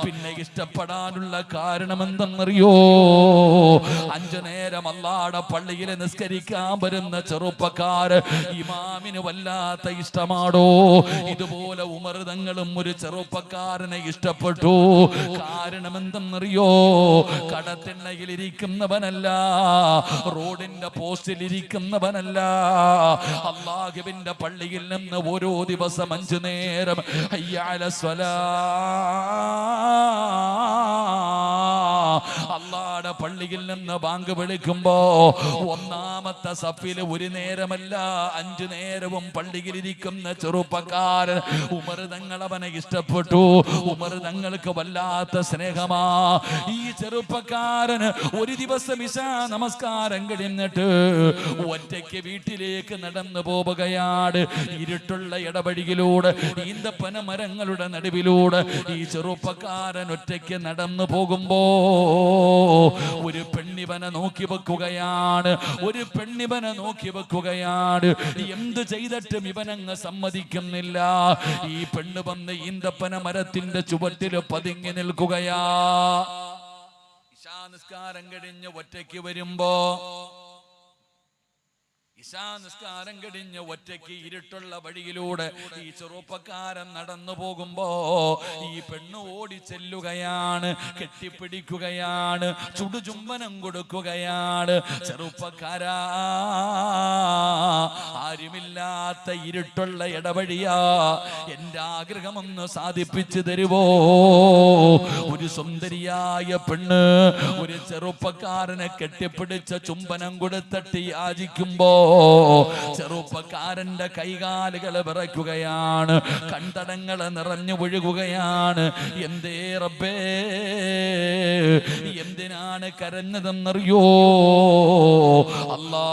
പിന്നെ ഇഷ്ടപ്പെടാനുള്ള കാരണം എന്തെന്നറിയോ? 5 നേരം അല്ലാഹുവിന്റെ പള്ളിയിൽ നിസ്കരിക്കാൻ വരുന്ന ചെറുപ്പക്കാർ ഇമാമിന് വല്ലാത്ത ഇഷ്ടമാടോ. ഇതുപോലെ ഉമർ തങ്ങളും ഒരു ചെറുപ്പക്കാരനെ ഇഷ്ടപ്പെട്ടു. കാരണം എന്തെന്നറിയോ? കടത്തിണ്ണയിലിരിക്കുന്നവനല്ല, റോഡിന്റെ പോസ്റ്റിലിരിക്കുന്നവനല്ല, അല്ലാഹുവിന്റെ പള്ളിയിൽ നിന്ന് ഓരോ ദിവസം 5 നേരം ഹയ്യ അലസ്സലാ അല്ലാഹുവിന്റെ പള്ളിയിൽ നിന്ന് ബാങ്ക് വിളിക്കുമ്പോ ഒന്നാമത്തെ സഫിൽ ഒരു നേരമല്ല 5 നേരവും പള്ളിയിലിരിക്കുന്ന ചെറുപ്പക്കാരൻ ഉമർ തങ്ങൾ അവനെ ഇഷ്ടപ്പെട്ടു. ഉമർ തങ്ങൾക്ക് വല്ലാത്ത സ്നേഹമാ. ഈ ചെറുപ്പക്കാരൻ ഒരു ദിവസം ഇശാ നമസ്കാരം കഴിഞ്ഞിട്ട് ഒറ്റയ്ക്ക് വീട്ടിലേക്ക് നടന്നു പോവുകയാണ്. ഇരുട്ടുള്ള ഇടവഴിയിലൂടെ, ഈന്തപ്പന മരങ്ങളുടെ നടുവിലൂടെ ഈ ചെറുപ്പക്കാരൻ ഒറ്റയ്ക്ക് നടന്നു പോകുമ്പോ ഒരു പെണ്ണിവനെ നോക്കി വെക്കുകയാണ്. ഒരു പെണ്ണിവനെ നോക്കി വെക്കുകയാണ്. എന്ത് ചെയ്തിട്ടും ഇവനങ്ങ് സമ്മതിക്കുന്നില്ല. ഈ പെണ്ണ് വന്ന് ഈന്തപ്പന മരത്തിന്റെ ചുവട്ടിൽ പതുങ്ങി നിൽക്കുകയാ. ഇശാ നിസ്കാരം കഴിഞ്ഞ് ഒറ്റയ്ക്ക് വരുമ്പോ, ഇശാ നിസ്കാരം കഴിഞ്ഞ് ഒറ്റയ്ക്ക് ഇരുട്ടുള്ള വഴിയിലൂടെ ഈ ചെറുപ്പക്കാരൻ നടന്നു പോകുമ്പോ ഈ പെണ്ണ് ഓടി ചെല്ലുകയാണ്, കെട്ടിപ്പിടിക്കുകയാണ്, ചുടുചുംബനം കൊടുക്കുകയാണ്. ചെറുപ്പക്കാരാ, ആരുമില്ലാത്ത ഇരുട്ടുള്ള ഇടവഴിയാ, എന്റെ ആഗ്രഹമൊന്ന് സാധിപ്പിച്ചു തരുവോ? ഒരു സുന്ദരിയായ പെണ്ണ് ഒരു ചെറുപ്പക്കാരനെ കെട്ടിപ്പിടിച്ച ചുംബനം കൊടുത്തിട്ട് യാചിക്കുമ്പോ ചെറുപ്പക്കാരന്റെ കൈകാലുകൾ വിറയ്ക്കുകയാണ്, കൺതടങ്ങൾ നിറഞ്ഞു ഒഴുകുകയാണ്. എന്തേ റബ്ബേ, എന്തിനാണ് കരഞ്ഞതെന്നറിയോ? അല്ലാ,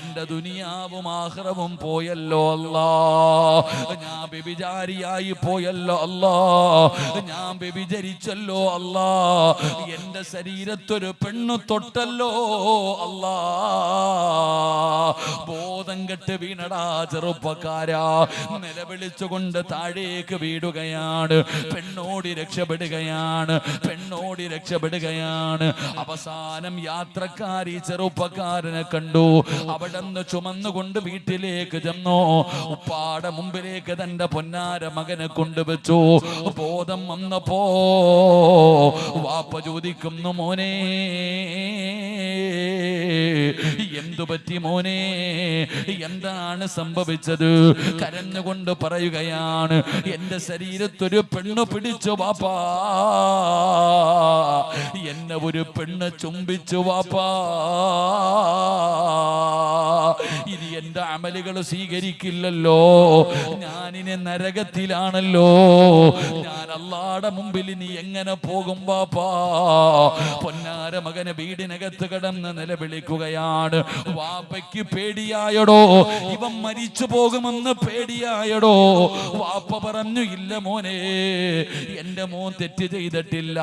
എന്റെ ദുനിയാവും ആഖിറവും പോയല്ലോ അല്ലാ. ഞാൻ വ്യഭിചാരിയായി പോയല്ലോ അല്ലാ. ഞാൻ വ്യഭിചരിച്ചല്ലോ അല്ലാ. എന്റെ ശരീരത്തൊരു പെണ്ണു തൊട്ടല്ലോ അല്ലാ. ബോധം കെട്ട് വീണടാ ചെറുപ്പക്കാരാ. നിലവിളിച്ചുകൊണ്ട് താഴേക്ക് വീടുകയാണ്. പെണ്ണോടി രക്ഷപ്പെടുകയാണ്, പെണ്ണോടി രക്ഷപ്പെടുകയാണ്. അവസാനം യാത്രക്കാരി ചെറുപ്പക്കാരനെ കണ്ടു. അവിടെ നിന്ന് ചുമന്നുകൊണ്ട് വീട്ടിലേക്ക് ചെന്നു. ഉപ്പാടെ മുമ്പിലേക്ക് തന്റെ പൊന്നാര മകനെ കൊണ്ടുവച്ചു. ബോധം വന്നപ്പോ വാപ്പ ചോദിക്കുന്നു, മോനെ എന്തു പറ്റി മോനെ, എന്താണ് സംഭവിച്ചത്? കരഞ്ഞുകൊണ്ട് പറയുകയാണ്, എന്റെ ശരീരത്തൊരു പെണ്ണ് പിടിച്ചു വാപ്പാ, എന്നെ ഒരു പെണ്ണ് ചുംബിച്ചു വാപ്പാ. ഇനി എന്റെ അമലുകൾ സ്വീകരിക്കില്ലല്ലോ, ഞാനിനി നരകത്തിലാണല്ലോ, ഞാൻ അല്ലാഹുവിന്റെ മുമ്പിൽ നീ എങ്ങനെ പോകും ബാപ്പാ? പൊന്നാര മകനെ വീടിനകത്ത് കിടന്ന് നിലവിളിക്കുകയാണ്. വാപ്പയ്ക്ക് പേടിയായടോ, ഇവൻ മരിച്ചു പോകുമെന്ന് പേടിയായടോ. വാപ്പ പറഞ്ഞു, ഇല്ല മോനെ, എന്റെ മോൻ തെറ്റ് ചെയ്തിട്ടില്ല,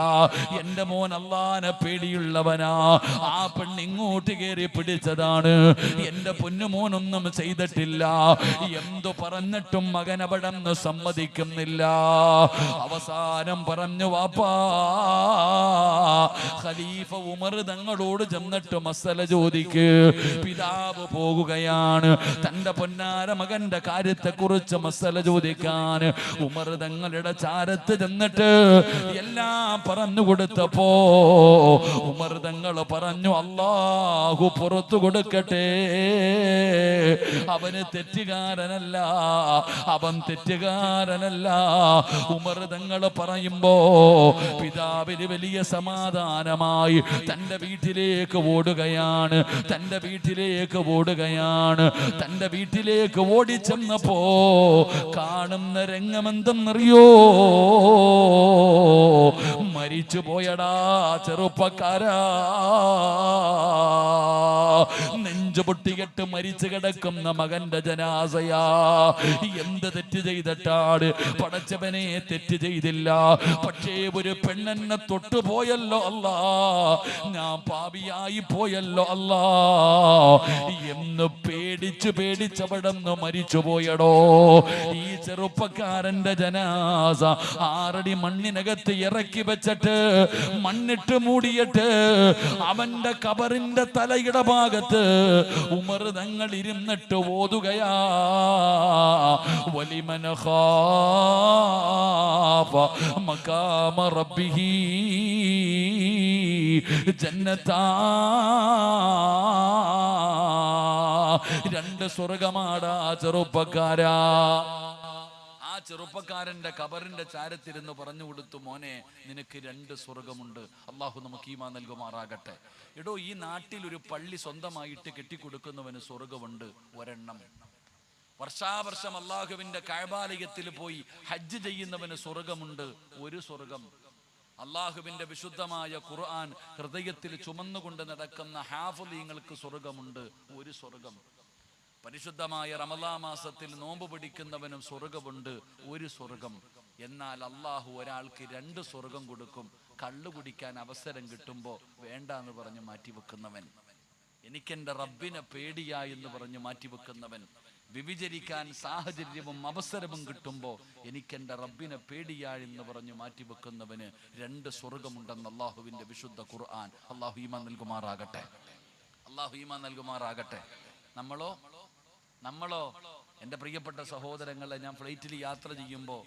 എന്റെ മോൻ അല്ലാഹുവിനെ പേടിയുള്ളവനാ. ആ പെണ്ണ് ഇങ്ങോട്ട് കയറി പിടിച്ചതാണ്, എന്റെ പൊന്നുമോനൊന്നും ചെയ്തിട്ടില്ല. എന്തു പറഞ്ഞിട്ടും മകൻ അവിടെ നിന്ന് സമ്മതിക്കുന്നില്ല. അവസാനം പറഞ്ഞു, വാപ്പാ, ഖലീഫ ഉമർ തങ്ങളോട് ചെന്നിട്ട് മസല ചോദിക്ക്. പിതാവ് പോകുകയാണ് തന്റെ പൊന്നാര മകന്റെ കാര്യത്തെ കുറിച്ച് മസല ചോദിക്കാൻ. ഉമർ തങ്ങളുടെ ചാരത്ത് ചെന്നിട്ട് എല്ലാം പറഞ്ഞു കൊടുത്തപ്പോ ഉമർ തങ്ങൾ പറഞ്ഞു, അല്ലാഹു പുറത്തു കൊടുക്കട്ടെ, അവന് തെറ്റുകാരനല്ല, അവൻ തെറ്റുകാരനല്ല. ഉമർ തങ്ങൾ പറയുമ്പോ പിതാവിന് വലിയ സമാധാനമായി തന്റെ വീട്ടിലേക്ക് ഓടുകയാണ്, തന്റെ വീട്ടിലേക്ക് ഓടുകയാണ്. തന്റെ വീട്ടിലേക്ക് ഓടിച്ചെന്നപ്പോ കാണുന്ന രംഗമെന്തെന്നറിയോ? മരിച്ചു പോയടാ ചെറുപ്പക്കാരാ, നെഞ്ചു പൊട്ടികെട്ട് മരിച്ചു കിടക്കുന്ന മകന്റെ ജനാസയാ. എന്ത് തെറ്റ് ചെയ്തിട്ടാണ്? പടച്ചവനെ തെറ്റ് ചെയ്തില്ല, പക്ഷേ ഒരു പെണ്ണെന്നെ തൊട്ടുപോയല്ലോ അല്ലാ, ഞാൻ പാപിയായി പോയല്ലോ അല്ലാ എന്ന് പേടിച്ച് പേടിച്ചവിടന്ന് മരിച്ചു പോയടോ. ഈ ചെറുപ്പക്കാരന്റെ ജനാസ 6 അടി മണ്ണിനകത്ത് ഇറക്കി വെച്ചിട്ട് മണ്ണിട്ട് മൂടിയിട്ട് അവന്റെ കബറിന്റെ തലയുടെ ഭാഗത്ത് ഉമർ തങ്ങൾ ഇരുന്നിട്ട് ഓതുകയാ, വലിമൻ ഖാഫ മഖാമ റബ്ബിഹി ജന്നതാ. 2 സ്വർഗമാടാ ചെറുപ്പക്കാരാ. ആ ചെറുപ്പക്കാരന്റെ കബറിന്റെ ചാരത്തിരുന്ന് പറഞ്ഞു കൊടുത്തു, മോനെ, നിനക്ക് 2 സ്വർഗമുണ്ട്. അള്ളാഹു നമുക്ക് ഈമാൻ നൽകുമാറാകട്ടെ. എടോ, ഈ നാട്ടിൽ ഒരു പള്ളി സ്വന്തമായിട്ട് കെട്ടിക്കൊടുക്കുന്നവന് സ്വർഗമുണ്ട്, ഒരെണ്ണം. വർഷാവർഷം അള്ളാഹുവിന്റെ കഅബാലയത്തിൽ പോയി ഹജ്ജ് ചെയ്യുന്നവന് സ്വർഗമുണ്ട്, ഒരു സ്വർഗം. അള്ളാഹുവിന്റെ വിശുദ്ധമായ ഖുർആൻ ഹൃദയത്തിൽ ചുമന്നുകൊണ്ട് നടക്കുന്ന ഹാഫിളീങ്ങൾക്ക് സ്വർഗമുണ്ട്, ഒരു സ്വർഗം. പരിശുദ്ധമായ റമളാൻ മാസത്തിൽ നോമ്പ് പിടിക്കുന്നവനും സ്വർഗമുണ്ട്, ഒരു സ്വർഗം. എന്നാൽ അള്ളാഹു ഒരാൾക്ക് 2 സ്വർഗം കൊടുക്കും. കള്ളു കുടിക്കാൻ അവസരം കിട്ടുമ്പോ വേണ്ട എന്ന് പറഞ്ഞ് മാറ്റിവെക്കുന്നവൻ, എനിക്കെന്റെ റബ്ബിനെ പേടിയാ എന്ന് പറഞ്ഞ് മാറ്റിവെക്കുന്നവൻ, വിവിചരിക്കാൻ സാഹചര്യവും അവസരവും കിട്ടുമ്പോ എനിക്കെന്റെ റബ്ബിനെ പേടിയാ എന്ന് പറഞ്ഞു മാറ്റിവെക്കുന്നവന് 2 സ്വർഗമുണ്ടെന്ന് അള്ളാഹുവിന്റെ വിശുദ്ധ ഖുർആൻ. അള്ളാഹു ഈമാൻ നൽകുമാറാകട്ടെ, അള്ളാഹു ഈമാൻ നൽകുമാറാകട്ടെ. നമ്മളോ എൻ്റെ പ്രിയപ്പെട്ട സഹോദരങ്ങളെ, ഞാൻ ഫ്ലൈറ്റിൽ യാത്ര ചെയ്യുമ്പോൾ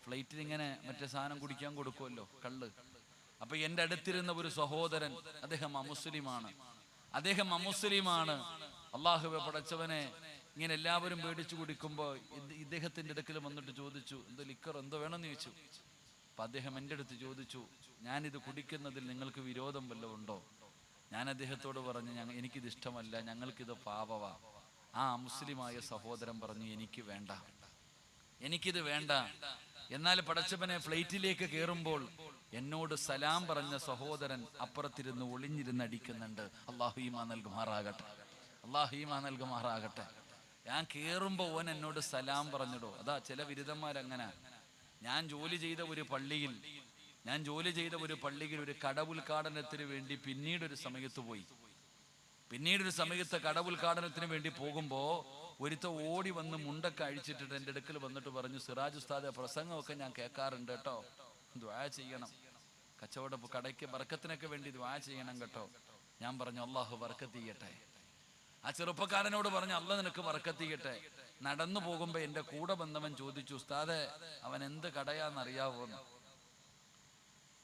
ഫ്ലൈറ്റിൽ ഇങ്ങനെ മറ്റേ സാധനം കുടിക്കാൻ കൊടുക്കുമല്ലോ, കള്ള്. അപ്പൊ എൻ്റെ അടുത്തിരുന്ന ഒരു സഹോദരൻ, അദ്ദേഹം അമുസ്ലിമാണ്. അള്ളാഹുവെ പടച്ചവനെ, ഇങ്ങനെ എല്ലാവരും പേടിച്ചു കുടിക്കുമ്പോൾ ഇദ്ദേഹത്തിൻ്റെ അടുക്കൽ വന്നിട്ട് ചോദിച്ചു, എന്ത് ലിക്കർ എന്തോ വേണമെന്ന് ചോദിച്ചു. അപ്പൊ അദ്ദേഹം എൻ്റെ അടുത്ത് ചോദിച്ചു, ഞാനിത് കുടിക്കുന്നതിൽ നിങ്ങൾക്ക് വിരോധം വല്ലതും ഉണ്ടോ? ഞാൻ അദ്ദേഹത്തോട് പറഞ്ഞു, എനിക്കിത് ഇഷ്ടമല്ല, ഞങ്ങൾക്കിത് പാപവാ. ആ മുസ്ലിമായ സഹോദരൻ പറഞ്ഞു, എനിക്കിത് വേണ്ട. എന്നാൽ പടച്ചവനെ, ഫ്ലൈറ്റിലേക്ക് കയറുമ്പോൾ എന്നോട് സലാം പറഞ്ഞ സഹോദരൻ അപ്പുറത്തിരുന്ന് ഒളിഞ്ഞിരുന്ന് അടിക്കുന്നുണ്ട്. അല്ലാഹു ഈമാൻ നൽകുമാറാകട്ടെ, അല്ലാഹു ഈമാൻ നൽകുമാറാകട്ടെ. ഞാൻ കയറുമ്പോൾ ഓൻ എന്നോട് സലാം പറഞ്ഞിടോ. അതാ ചില ബിരുദന്മാരങ്ങനെ. ഞാൻ ജോലി ചെയ്ത ഒരു പള്ളിയിൽ ഒരു കട ഉദ്ഘാടനത്തിന് വേണ്ടി പിന്നീടൊരു സമയത്ത് കട ഉദ്ഘാടനത്തിന് വേണ്ടി പോകുമ്പോ ഒരുത്ത ഓടി വന്ന് മുണ്ടൊക്കെ അഴിച്ചിട്ടിട്ട് എൻ്റെ അടുക്കൽ വന്നിട്ട് പറഞ്ഞു, സിറാജ് ഉസ്താദെ, പ്രസംഗമൊക്കെ ഞാൻ കേൾക്കാറുണ്ട് കേട്ടോ, ദുആ ചെയ്യണം, കച്ചവട കടയ്ക്ക് ബർക്കത്തിനൊക്കെ വേണ്ടി ദുആ ചെയ്യണം കേട്ടോ. ഞാൻ പറഞ്ഞു, അല്ലാഹു ബർക്കത്ത് ചെയ്യട്ടെ. ആ ചെറുപ്പക്കാരനോട് പറഞ്ഞു, അല്ലാഹ് നിനക്ക് ബർക്കത്ത് ചെയ്യട്ടെ. നടന്നു പോകുമ്പോ എൻ്റെ കൂടെ വന്നവൻ ചോദിച്ചു, ഉസ്താദെ, അവൻ എന്ത് കടയാന്നറിയാവോ?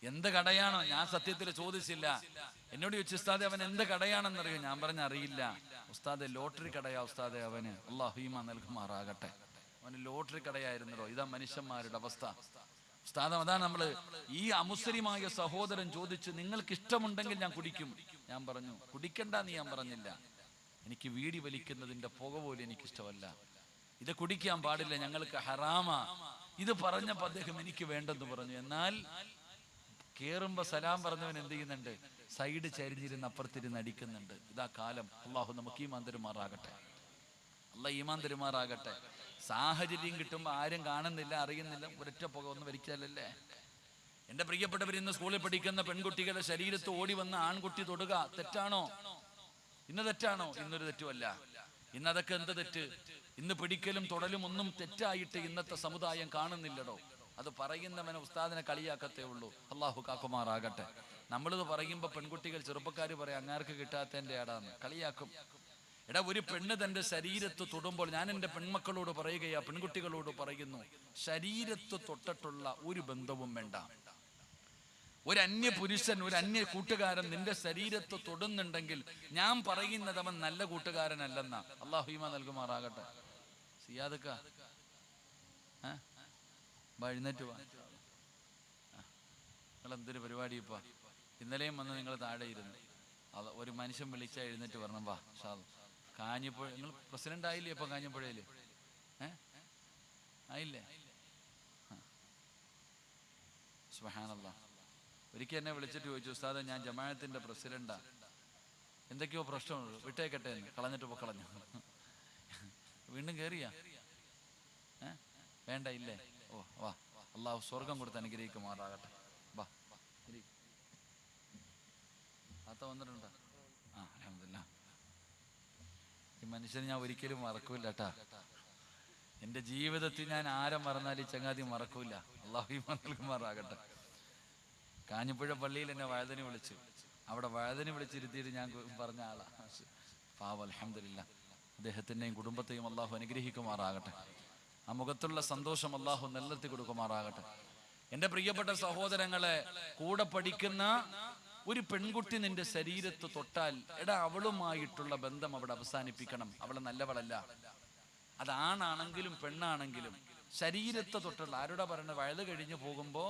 എന്ത് കടയാണോ? ഞാൻ സത്യത്തിൽ ചോദിച്ചില്ല. എന്നോട് ചോദിച്ചു, ഉസ്താദെ, അവൻ എന്ത് കടയാണെന്നറിയോ? ഞാൻ പറഞ്ഞ അറിയില്ല. ഉസ്താദെ, ലോട്ടറി കടയാ ഉസ്താദെ അവന്. അല്ലാഹു ഈമാൻ നൽകുമാറാകട്ടെ. അവന് ലോട്ടറി കടയായിരുന്നല്ലോ. ഇതാ മനുഷ്യന്മാരുടെ അവസ്ഥ. ഉസ്താദ്, അതാണ് നമ്മള്. ഈ അമുസ്ലിമായ സഹോദരൻ ചോദിച്ചു, നിങ്ങൾക്ക് ഇഷ്ടമുണ്ടെങ്കിൽ ഞാൻ കുടിക്കും. ഞാൻ പറഞ്ഞു, കുടിക്കണ്ടെന്ന് ഞാൻ പറഞ്ഞില്ല. എനിക്ക് വീടി വലിക്കുന്നതിൻ്റെ പുക പോലും എനിക്കിഷ്ടമല്ല, ഇത് കുടിക്കാൻ പാടില്ല, ഞങ്ങൾക്ക് ഹറാമാ. ഇത് പറഞ്ഞപ്പോൾ അദ്ദേഹം എനിക്ക് വേണ്ടെന്ന് പറഞ്ഞു. എന്നാൽ കേറുമ്പോ സലാം പറഞ്ഞവൻ എന്ത് ചെയ്യുന്നുണ്ട്? സൈഡ് ചരിഞ്ഞിരുന്ന് അപ്പുറത്തിരുന്ന് അടിക്കുന്നുണ്ട്. ഇതാ കാലം. അള്ളാഹു നമുക്ക് ഈമാൻ തരുമാറാകട്ടെ. അള്ളാഹ് ഈമാൻ തരുമാറാകട്ടെ. സാഹചര്യം കിട്ടുമ്പോൾ ആരും കാണുന്നില്ല, അറിയുന്നില്ല, ഒരൊറ്റ പുക ഒന്ന് വലിച്ചാലല്ലേ. എൻ്റെ പ്രിയപ്പെട്ടവർ, ഇന്ന് സ്കൂളിൽ പഠിക്കുന്ന പെൺകുട്ടികളുടെ ശരീരത്ത് ഓടി വന്ന് ആൺകുട്ടി തൊടുക തെറ്റാണോ? ഇന്ന് തെറ്റാണോ? ഇന്നൊരു തെറ്റുമല്ല. ഇന്നതൊക്കെ എന്ത് തെറ്റ്? ഇന്ന് പിടിക്കലും തൊടലും ഒന്നും തെറ്റായിട്ട് ഇന്നത്തെ സമുദായം കാണുന്നില്ലടോ. അത് പറയുന്നവനെ ഉസ്താദിനെ കളിയാക്കത്തേ ഉള്ളൂ. അള്ളാഹു കാക്കുമാറാകട്ടെ. നമ്മളിത് പറയുമ്പോൾ പെൺകുട്ടികൾ ചെറുപ്പക്കാർ പറയാം അങ്ങാർക്ക് കിട്ടാത്തതിൻ്റെ ആടാന്ന് കളിയാക്കും. എടാ, ഒരു പെണ്ണ് തൻ്റെ ശരീരത്ത് തൊടുമ്പോൾ ഞാൻ എൻ്റെ പെൺമക്കളോട് പറയുകയാ, പെൺകുട്ടികളോട് പറയുന്നു, ശരീരത്ത് തൊട്ടിട്ടുള്ള ഒരു ബന്ധവും വേണ്ട. ഒരു അന്യ പുരുഷൻ, ഒരു അന്യ കൂട്ടുകാരൻ നിന്റെ ശരീരത്ത് തൊടുന്നുണ്ടെങ്കിൽ ഞാൻ പറയുന്നത് അവൻ നല്ല കൂട്ടുകാരനല്ലെന്ന. അള്ളാഹു ഈമാൻ നൽകുമാറാകട്ടെ. സിയാദക്ക എഴുന്നേറ്റ് വാ. നിങ്ങൾ എന്തൊരു പരിപാടി ഇപ്പൊ. ഇന്നലെയും വന്ന് നിങ്ങൾ താഴെ ഇരുന്നു. അത് ഒരു മനുഷ്യൻ വിളിച്ചാൽ എഴുന്നേറ്റ് വരണം. വാ ഷാദ്. കാഞ്ഞിപ്പുഴ നിങ്ങൾ പ്രസിഡന്റ് ആയില്ലേ ഇപ്പൊ? കാഞ്ഞിപ്പുഴയില് ആയില്ലേ? സുബ്ഹാനല്ലാഹ്. ഒരിക്കൽ എന്നെ വിളിച്ചിട്ട് ചോദിച്ചു, ഉസ്താദേ ഞാൻ ജമാഅത്തിന്റെ പ്രസിഡന്റാ, എന്തൊക്കെയോ പ്രശ്നമുള്ളൂ, വിട്ടേക്കട്ടെ എന്ന്. കളഞ്ഞിട്ട് പോ. കളഞ്ഞു. വീണ്ടും കയറിയാ? വേണ്ട ഇല്ലേ? ഓ വാ, അള്ളാഹു സ്വർഗം കൊടുത്ത് അനുഗ്രഹിക്കുമാറാകട്ടെ. വാ. താത്ത വന്നിട്ടുണ്ടോ? ആ അൽഹംദുലില്ലാഹ്. ഈ മനുഷ്യനെ ഞാൻ ഒരിക്കലും മറക്കൂല കേട്ടാ. എൻ്റെ ജീവിതത്തിൽ ഞാൻ ആരെ മറന്നാലും ഈ ചങ്ങാതി മറക്കൂല. അള്ളാഹു ഈമാൻ നൽകുമാറാകട്ടെ. കാഞ്ഞിപ്പുഴ പള്ളിയിൽ എന്നെ വഴുതനി വിളിച്ചു. അവിടെ വഴുതനി വിളിച്ചിരുത്തിയിട്ട് ഞാൻ പറഞ്ഞ ആളാ. പാവം അൽഹംദുലില്ലാഹ്. അദ്ദേഹത്തിൻ്റെയും കുടുംബത്തെയും അള്ളാഹു അനുഗ്രഹിക്കുമാറാകട്ടെ. ആ മുഖത്തുള്ള സന്തോഷം അള്ളാഹു നിലനിർത്തി കൊടുക്കുമാറാകട്ടെ. എൻ്റെ പ്രിയപ്പെട്ട സഹോദരങ്ങളെ, കൂടെ പഠിക്കുന്ന ഒരു പെൺകുട്ടി നിന്റെ ശരീരത്ത് തൊട്ടാൽ, എടാ അവളുമായിട്ടുള്ള ബന്ധം അവിടെ അവസാനിപ്പിക്കണം. അവള് നല്ലവളല്ല. അതാണാണെങ്കിലും പെണ്ണാണെങ്കിലും ശരീരത്തെ തൊട്ടുള്ള, ആരോടാ പറയണത്? വഴുത് കഴിഞ്ഞു പോകുമ്പോ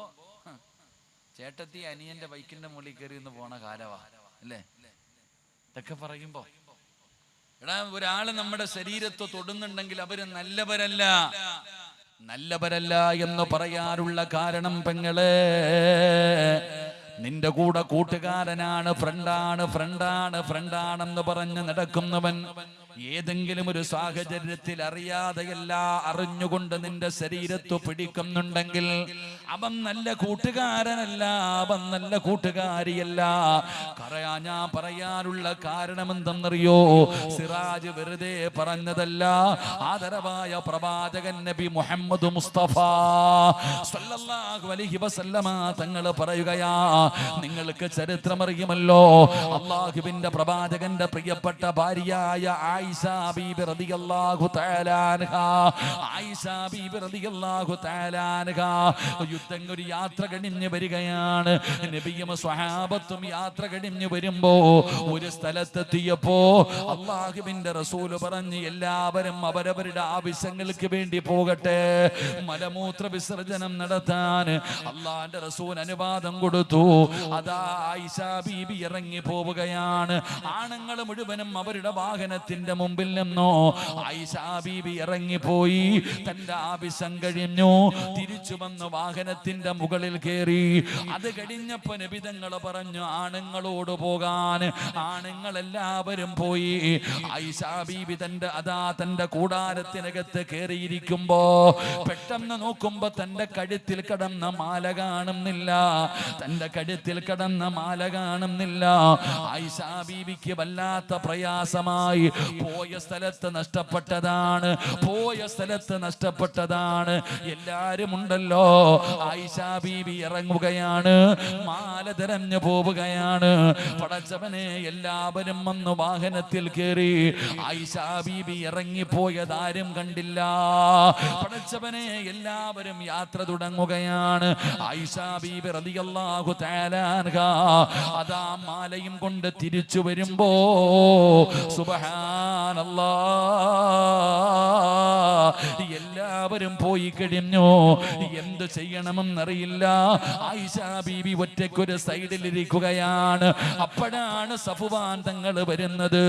ചേട്ടത്തി അനിയന്റെ ബൈക്കിന്റെ മുകളിൽ കയറി ഒന്ന് പോണ കാലവാ അല്ലേ? ഇതൊക്കെ പറയുമ്പോ എടാ, ഒരാള് നമ്മുടെ ശരീരത്തെ തൊടുന്നുണ്ടെങ്കിൽ അവര് നല്ലവരല്ല. നല്ലവരല്ല എന്ന് പറയാനുള്ള കാരണം പെങ്ങളെ, നിന്റെ കൂടെ കൂട്ടുകാരനാണ്, ഫ്രണ്ടാണെന്ന് പറഞ്ഞ് നടക്കുന്നവൻ ഏതെങ്കിലും ഒരു സാഹചര്യത്തിൽ അറിയാതെയല്ല അറിഞ്ഞുകൊണ്ട് നിന്റെ ശരീരത്ത് പിടിക്കുന്നുണ്ടെങ്കിൽ അവൻ നല്ല കൂട്ടുകാരനല്ല, അവൻ നല്ല കൂട്ടുകാരിയല്ല. ഞാൻ പറയാനുള്ള കാരണം എന്തെന്നറിയോ? സിറാജ് വെറുതെ പറഞ്ഞതല്ല. ആദരവായ പ്രവാചകൻ നബി മുഹമ്മദ് മുസ്തഫ സല്ലല്ലാഹു അലൈഹി വസല്ലമ തങ്ങൾ പറയുകയാ, നിങ്ങൾക്ക് ചരിത്രമറിയുമല്ലോ, അള്ളാഹുവിന്റെ പ്രവാചകന്റെ പ്രിയപ്പെട്ട ഭാര്യയായ ആയിഷ ബീബി റളിയല്ലാഹു തആല അൻഹാ, ആയിഷ ബീബി റളിയല്ലാഹു തആല അൻഹാ ഒരു യാത്ര കഴിഞ്ഞ് വരികയാണ്. നബിയും സ്വഹാബത്തും യാത്ര കഴിഞ്ഞ് വരുമ്പോ ഒരു സ്ഥലത്തെത്തിയപ്പോ അള്ളാഹുവിന്റെ റസൂൽ പറഞ്ഞു, എല്ലാവരും അവരവരുടെ ആവശ്യങ്ങൾക്ക് വേണ്ടി പോകട്ടെ. മലമൂത്ര വിസർജനം നടത്താൻ അള്ളാന്റെ റസൂൽ അനുവാദം കൊടുത്തു. അതാ ആയിഷ ബീബി ഇറങ്ങി പോവുകയാണ്. ആണുങ്ങൾ മുഴുവനും അവരുടെ വാഹനത്തിന്റെ മുമ്പിൽ നിന്നോ ആയിഷ ബീബി ഇറങ്ങിപ്പോയി. തന്റെ ആവശ്യം കഴിഞ്ഞു തിരിച്ചു വന്ന് വാഹനത്തിന്റെ മുകളിൽ കയറി. അത് കഴിഞ്ഞപ്പോ നബി തങ്ങൾ പറഞ്ഞു ആണുങ്ങളോട് പോകാൻ. ആണുങ്ങൾ എല്ലാവരും പോയി. ആയിഷ ബീബി തന്റെ കൂടാരത്തിനകത്ത് കയറിയിരിക്കുമ്പോ പെട്ടെന്ന് നോക്കുമ്പോ തന്റെ കഴുത്തിൽ കിടന്ന മാല കാണുന്നില്ല. തന്റെ കഴുത്തിൽ കിടന്ന മാല കാണുന്നില്ല. ആയിഷ ബീബിക്ക് വല്ലാത്ത പ്രയാസമായി. പോയ സ്ഥലത്ത് നഷ്ടപ്പെട്ടതാണ്. എല്ലാരും ഉണ്ടല്ലോ. ആയിഷ ബീബി ഇറങ്ങുകയാണ്, മാല തിരഞ്ഞു പോവുകയാണ്. പടച്ചവനെ, എല്ലാവരും വന്ന് വാഹനത്തിൽ കയറി. ആയിഷ ബീബി ഇറങ്ങിപ്പോയതാരും കണ്ടില്ല. പടച്ചവനെ, എല്ലാവരും യാത്ര തുടങ്ങുകയാണ്. ആയിഷ ബീബി റളിയല്ലാഹു തആല അൻഹാ അതാ മാലയും കൊണ്ട് തിരിച്ചു വരുമ്പോ സുബ്ഹാനല്ലാഹ്, എല്ലാ എല്ലാവരും പോയി കഴിഞ്ഞു. എന്ത് ചെയ്യണമെന്നറിയില്ല. ആയിഷ ബീബി ഒറ്റയ്ക്കൊരു സൈഡിലിരിക്കുകയാണ്. അപ്പോഴാണ് സഫ്വാൻ തങ്ങൾ വരുന്നത്.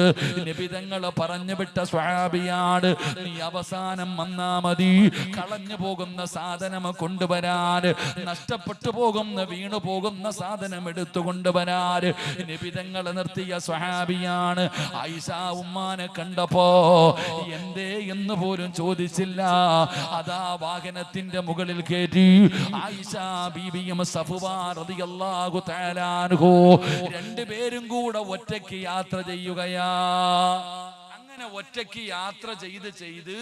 നബി തങ്ങൾ പറഞ്ഞു വിട്ട സ്വഹാബിയാണ്, നീ അവസാനം വന്നാ മതി. കളഞ്ഞു പോകുന്ന സാധനം കൊണ്ടുവരാൻ, നഷ്ടപ്പെട്ടു പോകുന്ന വീണു പോകുന്ന സാധനം എടുത്തുകൊണ്ടുവരാൻ നബി തങ്ങൾ നിർത്തിയ സ്വഹാബിയാണ്. ആയിഷ ഉമ്മാനെ കണ്ടപ്പോ എന്തേ എന്ന് പോലും ചോദിച്ചില്ല. അതാ വാഹനത്തിന്റെ മുകളിൽ കയറ്റി ആയിഷ ബീബിയും സഫ്വാൻ റളിയല്ലാഹു തആല അൻഹു രണ്ടുപേരും കൂടെ ഒറ്റയ്ക്ക് യാത്ര ചെയ്യുകയാ. അങ്ങനെ ഒറ്റയ്ക്ക് യാത്ര ചെയ്ത്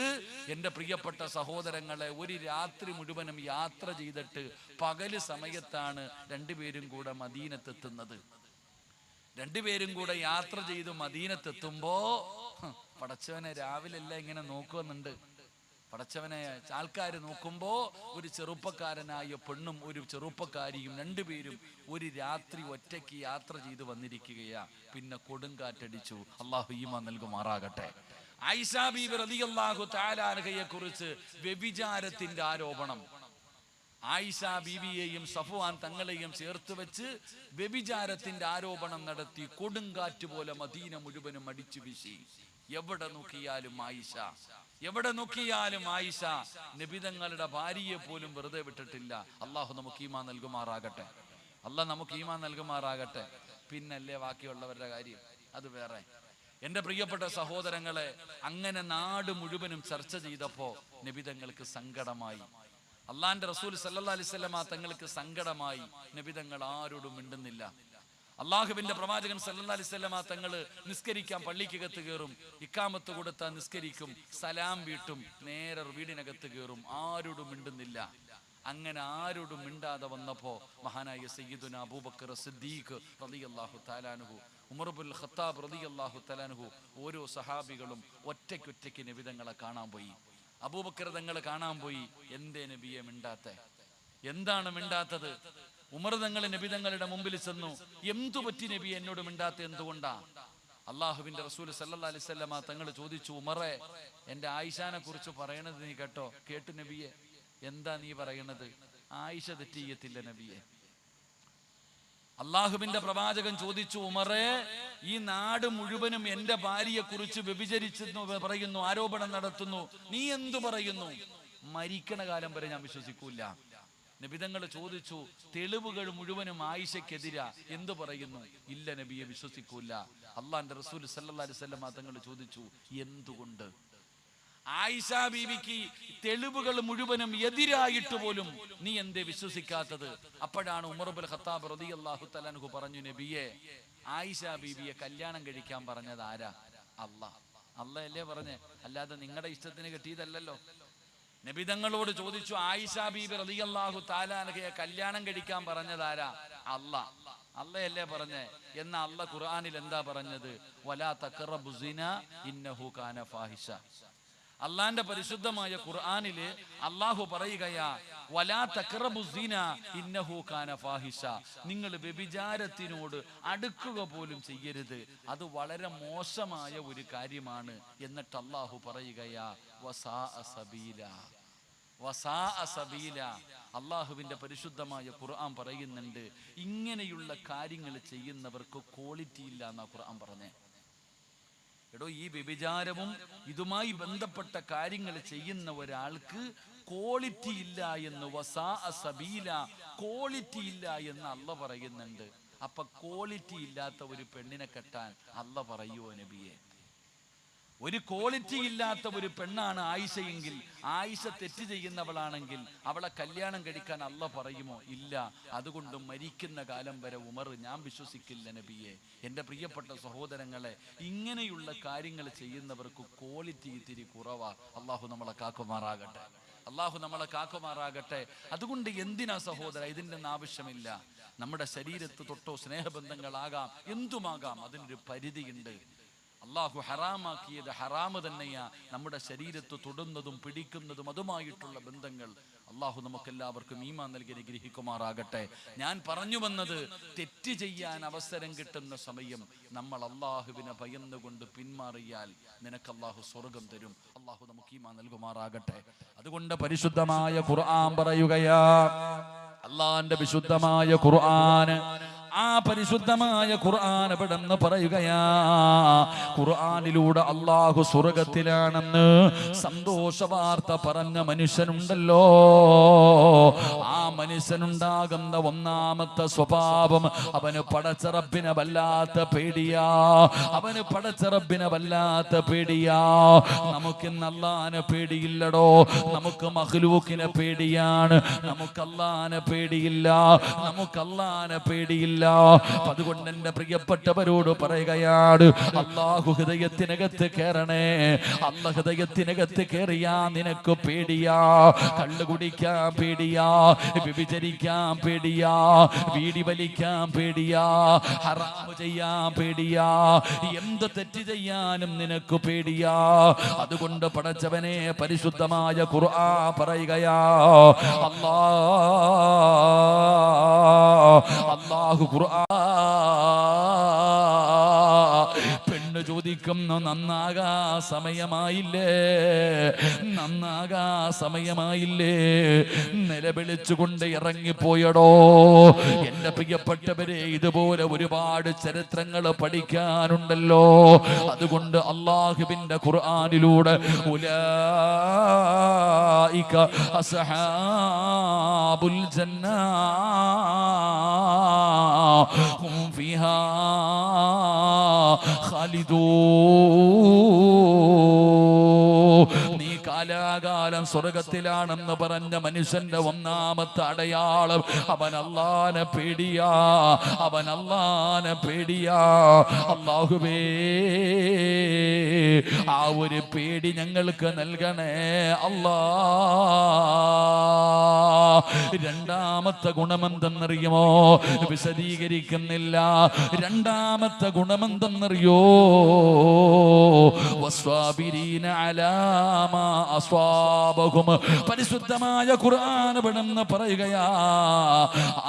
എൻ്റെ പ്രിയപ്പെട്ട സഹോദരങ്ങളെ, ഒരു രാത്രി മുഴുവനും യാത്ര ചെയ്തിട്ട് പകല് സമയത്താണ് രണ്ടുപേരും കൂടെ മദീനത്തെത്തുന്നത്. രണ്ടുപേരും കൂടെ യാത്ര ചെയ്ത് മദീനത്തെത്തുമ്പോ പടച്ചവനെ രാവിലെ ഇങ്ങനെ നോക്കുന്നുണ്ട്. പടച്ചവനെ ആൾക്കാർ നോക്കുമ്പോ ഒരു ചെറുപ്പക്കാരനായ പെണ്ണും ഒരു ചെറുപ്പക്കാരിയും രണ്ടുപേരും ഒരു രാത്രി ഒറ്റയ്ക്ക് യാത്ര ചെയ്ത് വന്നിരിക്കുകയാ. പിന്നെ കൊടുങ്കാറ്റടിച്ചു. അള്ളാഹു ഈമാൻ നൽകുമാറാകട്ടെ. ആയിഷ ബീബി റളിയല്ലാഹു തആല അൻഹയെ കുറിച്ച് വ്യഭിചാരത്തിന്റെ ആരോപണം. ആയിഷ ബീബിയെയും സഫ്വാൻ തങ്ങളെയും ചേർത്ത് വെച്ച് വ്യഭിചാരത്തിന്റെ ആരോപണം നടത്തി. കൊടുങ്കാറ്റ് പോലെ മദീന മുഴുവനും അടിച്ചു വീശി. എവിടെ നോക്കിയാലും ആയിഷ, എവിടെ നോക്കിയാലും ആയിഷ. നബിതങ്ങളുടെ ഭാര്യയെ പോലും വെറുതെ വിട്ടിട്ടില്ല. അള്ളാഹു നമുക്ക് ഈമാൻ നൽകുമാറാകട്ടെ. അള്ളാഹ് നമുക്ക് ഈമാൻ നൽകുമാറാകട്ടെ. പിന്നല്ലേ ബാക്കിയുള്ളവരുടെ കാര്യം, അത് വേറെ. എൻ്റെ പ്രിയപ്പെട്ട സഹോദരങ്ങളെ, അങ്ങനെ നാട് മുഴുവനും ചർച്ച ചെയ്തപ്പോ നബിതങ്ങൾക്ക് സങ്കടമായി. അള്ളാന്റെ റസൂൽ സല്ലല്ലാഹു അലൈഹി വസല്ലമ തങ്ങൾക്ക് സങ്കടമായി. നബിതങ്ങൾ ആരോടും മിണ്ടുന്നില്ല. അള്ളാഹുവിന്റെ പ്രവാചകൻ സല്ലല്ലാഹു അലൈഹി വസല്ലമ തങ്ങള് നിസ്കരിക്കാൻ പള്ളിക്കകത്ത് കയറും. ഇക്കാമത്ത് കൊടുത്താൽ നിസ്കരിക്കും, സലാം വീട്ടും, നേരെ വീടിനകത്ത് കയറും. ആരോടും മിണ്ടുന്നില്ല. അങ്ങനെ ആരോടും മിണ്ടാതെ വന്നപ്പോ മഹാനായ സയ്യിദുന അബൂബക്കർ സിദ്ദീഖ് റളിയല്ലാഹു തആല അൻഹു, ഉമർ ഇബ്നുൽ ഖത്താബ് റളിയല്ലാഹു തആല അൻഹു, ഓരോ സഹാബികളും ഒറ്റയ്ക്കൊറ്റയ്ക്ക് നബിതങ്ങളെ കാണാൻ പോയി. അബൂബക്കർ തങ്ങളെ കാണാൻ പോയി. എന്തേ നബിയെ മിണ്ടാത്തെ? എന്താണ് മിണ്ടാത്തത്? ഉമർ തങ്ങൾ നബിതങ്ങളുടെ മുമ്പിൽ ചെന്നു. എന്തു പറ്റി നബി എന്നോട് മിണ്ടാത്ത? എന്തുകൊണ്ടാ? അള്ളാഹുവിന്റെ റസൂൽ സല്ലല്ലാഹു അലൈഹി വസല്ലമ തങ്ങൾ ചോദിച്ചു, ഉമറെ, എന്റെ ആയിഷാനെ കുറിച്ച് പറയണത് നീ കേട്ടോ? കേട്ടു നബിയെ. എന്താ നീ പറയണത്? ആയിഷ തെറ്റ് ചെയ്യത്തില്ല നബിയെ. അള്ളാഹുവിന്റെ പ്രവാചകൻ ചോദിച്ചു, ഉമറെ, ഈ നാട് മുഴുവനും എന്റെ ഭാര്യയെ കുറിച്ച് വ്യഭിചരിച്ചെന്ന് പറയുന്നു, ആരോപണം നടത്തുന്നു, നീ എന്തു പറയുന്നു? മരിക്കണ കാലം വരെ ഞാൻ വിശ്വസിക്കൂല. നബിതങ്ങൾ ചോദിച്ചു, തെളിവുകൾ മുഴുവനും ആയിഷയ്ക്കെതിരാ, എന്തു പറയുന്നു? ഇല്ല നബിയെ, വിശ്വസിക്കൂല. അള്ളാന്റെ റസൂൽ സല്ലല്ലാഹു അലൈഹി വസല്ലമ തങ്ങൾ ചോദിച്ചു, എന്തുകൊണ്ട്? ആയിഷ ബീവിക്ക് തെളിവുകൾ മുഴുവനും എതിരായിട്ട് പോലും നീ എന്തേ വിശ്വസിക്കാത്തത്? അപ്പോഴാണ് ഉമർ ഇബ്നുൽ ഖത്താബ് റളിയല്ലാഹു തആല അൻഹു പറഞ്ഞു, നബിയെ, ആയിഷ ബീവിയെ കല്യാണം കഴിക്കാൻ പറഞ്ഞത് ആരാ? അല്ലാഹ്. അല്ലേ പറഞ്ഞേ, അല്ലാതെ നിങ്ങളുടെ ഇഷ്ടത്തിന് കിട്ടിയതല്ലല്ലോ. നബിതങ്ങളോട് ചോദിച്ചു, ആയിഷ ബീബി റളിയല്ലാഹു തആല അൻഹയെ കല്യാണം കഴിക്കാൻ പറഞ്ഞതാരാ? അല്ലാഹ്. അല്ലേ പറഞ്ഞേ. എന്ന അല്ലാഹ് ഖുർആനിൽ എന്താ പറഞ്ഞത്? വലാ തഖറബു സിന ഇന്നഹു കാന ഫാഹിഷ. അള്ളാന്റെ പരിശുദ്ധമായ ഖുർആനില് അള്ളാഹു പറയുകയാ, വലാ തഖറബു സിന ഇന്നഹു കാന ഫാഹിഷ. നിങ്ങൾ വ്യഭിചാരത്തിനോട് അടുക്കുക പോലും ചെയ്യരുത്, അത് വളരെ മോശമായ ഒരു കാര്യമാണ്. എന്നിട്ട് അള്ളാഹു പറയുകയാ, വസാഅ സബീല. വസാഅ സബീല. അള്ളാഹുവിന്റെ പരിശുദ്ധമായ ഖുർആൻ പറയുന്നുണ്ട്, ഇങ്ങനെയുള്ള കാര്യങ്ങൾ ചെയ്യുന്നവർക്ക് ക്വാളിറ്റി ഇല്ല എന്നാ ഖുർആൻ പറഞ്ഞേ. എടോ, ഈ വ്യഭിചാരവും ഇതുമായി ബന്ധപ്പെട്ട കാര്യങ്ങൾ ചെയ്യുന്ന ഒരാൾക്ക് ക്വാളിറ്റി ഇല്ല എന്ന്, വസാഅ സബീല, ക്വാളിറ്റി ഇല്ല എന്ന് അള്ളാഹ് പറയുന്നുണ്ട്. അപ്പൊ ക്വാളിറ്റി ഇല്ലാത്ത ഒരു പെണ്ണിനെ കെട്ടാൻ അള്ളാഹ് പറയുവോ നബിയെ? ഒരു ക്വാളിറ്റി ഇല്ലാത്ത ഒരു പെണ്ണാണ് ആയിഷയെങ്കിൽ, ആയിഷ തെറ്റ് ചെയ്യുന്നവളാണെങ്കിൽ അവളെ കല്യാണം കഴിക്കാൻ അള്ളാഹ് പറയുമോ? ഇല്ല. അതുകൊണ്ട് മരിക്കുന്ന കാലം വരെ ഉമർ, ഞാൻ വിശ്വസിക്കില്ല നബിയെ. എൻ്റെ പ്രിയപ്പെട്ട സഹോദരങ്ങളെ, ഇങ്ങനെയുള്ള കാര്യങ്ങൾ ചെയ്യുന്നവർക്ക് ക്വാളിറ്റി ഇത്തിരി കുറവാ. അള്ളാഹു നമ്മളെ കാക്കുമാറാകട്ടെ. അള്ളാഹു നമ്മളെ കാക്കുമാറാകട്ടെ. അതുകൊണ്ട് എന്തിനാ സഹോദര ഇതിൻ്റെ ഒന്നും ആവശ്യമില്ല. നമ്മുടെ ശരീരത്ത് തൊട്ടോ സ്നേഹബന്ധങ്ങളാകാം, എന്തുമാകാം, അതിനൊരു പരിധിയുണ്ട്. അള്ളാഹു ഹറാമാക്കിയത് ഹറാമ് തന്നെയാ. നമ്മുടെ ശരീരത്ത് തൊടുന്നതും പിടിക്കുന്നതും അതുമായിട്ടുള്ള ബന്ധങ്ങൾ അള്ളാഹു നമുക്കെല്ലാവർക്കും ഈമാൻ നൽകി അനുഗ്രഹിക്കുമാറാകട്ടെ. ഞാൻ പറഞ്ഞു വന്നത്, തെറ്റ് ചെയ്യാൻ അവസരം കിട്ടുന്ന സമയം നമ്മൾ അള്ളാഹുവിനെ ഭയന്നുകൊണ്ട് പിന്മാറിയാൽ നിനക്ക് അള്ളാഹു സ്വർഗം തരും. അള്ളാഹു നമുക്ക് ഈമാൻ നൽകുമാറാകട്ടെ. അതുകൊണ്ട് പരിശുദ്ധമായ ഖുർആൻ പറയുകയാ, അള്ളാന്റെ വിശുദ്ധമായ ഖുർആൻ, ആ പരിശുദ്ധമായ ഖുർആൻ എവിടെന്ന് പറയുകയാ, ഖുർആനിലൂടെ അള്ളാഹു സ്വർഗത്തിലാണെന്ന് സന്തോഷ വാർത്ത പറഞ്ഞ മനുഷ്യനുണ്ടല്ലോ, ആ മനുഷ്യനുണ്ടാകുന്ന ഒന്നാമത്തെ സ്വഭാവം, അവന് പടച്ചറബിനെ വല്ലാത്ത പേടിയാ. അവന് പടച്ചറബിനെ വല്ലാത്ത പേടിയാ. നമുക്കിന്ന് അല്ലാഹുവിനെ പേടിയില്ലടോ. നമുക്ക് മഖ്ലൂക്കിനെ പേടിയാണ്, നമുക്ക് അല്ലാഹുവിനെ പേടിയില്ല, നമുക്ക് അല്ലാഹുവിനെ പേടിയില്ല. അതുകൊണ്ട് എന്റെ പ്രിയപ്പെട്ടവരോട് പറയുകയാണ്, അള്ളാഹു ഹൃദയത്തിനകത്ത് കയറണേ. അല്ലാഹു ഹൃദയത്തിനകത്ത് കയറിയാ നിനക്ക് പേടിയാ. കള്ളു കുടിക്കാൻ പേടിയാ, വ്യഭിചരിക്കാൻ പേടിയാ, വീടി വലിക്കാൻ പേടിയാ, ഹറാമ് ചെയ്യാൻ പേടിയാ, എന്ത് തെറ്റ് ചെയ്യാനും നിനക്ക് പേടിയാ. അതുകൊണ്ട് പടച്ചവനെ പരിശുദ്ധമായ ഖുർആൻ പറയുകയാ, അല്ലാഹു പെണ്ണ് ചോദിക്കുന്നു, നന്നാകാ സമയമായില്ലേ, നന്നാകാ സമയമായില്ലേ? നിലവിളിച്ചുകൊണ്ട് ഇറങ്ങിപ്പോയടോ. എന്റെ പ്രിയപ്പെട്ടവരെ, ഇതുപോലെ ഒരുപാട് ചരിത്രങ്ങൾ പഠിക്കാനുണ്ടല്ലോ. അതുകൊണ്ട് അള്ളാഹുവിന്റെ ഖുർആനിലൂടെ ഉലൈക അസ്ഹാബുൽ ജന്ന ഹും ഫീഹാ ഖാലിദൂൻ. നീ കാലാകാലം സ്വർഗത്തിലാണെന്ന് പറഞ്ഞ മനുഷ്യന്റെ ഒന്നാമത്തെ അടയാളം, അവൻ അല്ലാഹുവിനെ പേടിയാ, അവൻ അല്ലാഹുവിനെ പേടിയാ. അല്ലാഹുവേ, ആ ഒരു പേടി ഞങ്ങൾക്ക് നൽകണേ അല്ലാ. രണ്ടാമത്തെ ഗുണമെന്തെന്നറിയുമോ? വിശദീകരിക്കുന്നില്ല. രണ്ടാമത്തെ ഗുണമെന്തെന്നറിയോ? വസ്വാബിരീന അലാ മാ അസ്വാബഹും. പരിശുദ്ധമായ ഖുർആൻ ഇവിടെന്ന് പറയുകയാ,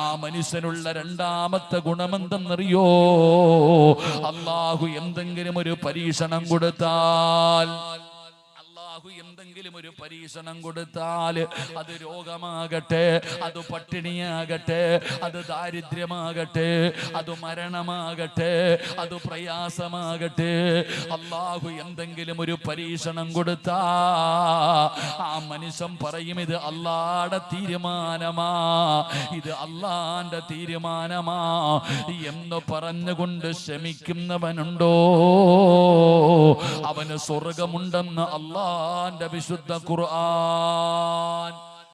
ആ മനുഷ്യനുള്ള രണ്ടാമത്തെ ഗുണമെന്തെന്നറിയോ? അല്ലാഹു എന്തെങ്കിലും ഒരു പരീക്ഷണം കൊടുത്താൽ, എന്തെങ്കിലും ഒരു പരീക്ഷണം കൊടുത്താൽ, അത് രോഗമാകട്ടെ, അത് പട്ടിണിയാകട്ടെ, അത് ദാരിദ്ര്യമാകട്ടെ, അത് മരണമാകട്ടെ, അത് പ്രയാസമാകട്ടെ, അല്ലാഹു എന്തെങ്കിലും ഒരു പരീക്ഷണം കൊടുത്താ ആ മനുഷ്യൻ പറയും, ഇത് അല്ലാഹുവിന്റെ തീരുമാനമാ, ഇത് അല്ലാഹുവിന്റെ തീരുമാനമാ എന്ന് പറഞ്ഞുകൊണ്ട് ക്ഷമിക്കുന്നവനുണ്ടോ? അവന് സ്വർഗമുണ്ടെന്ന് അല്ലാഹുവിന്റെ വിശുദ്ധ ഖുർആൻ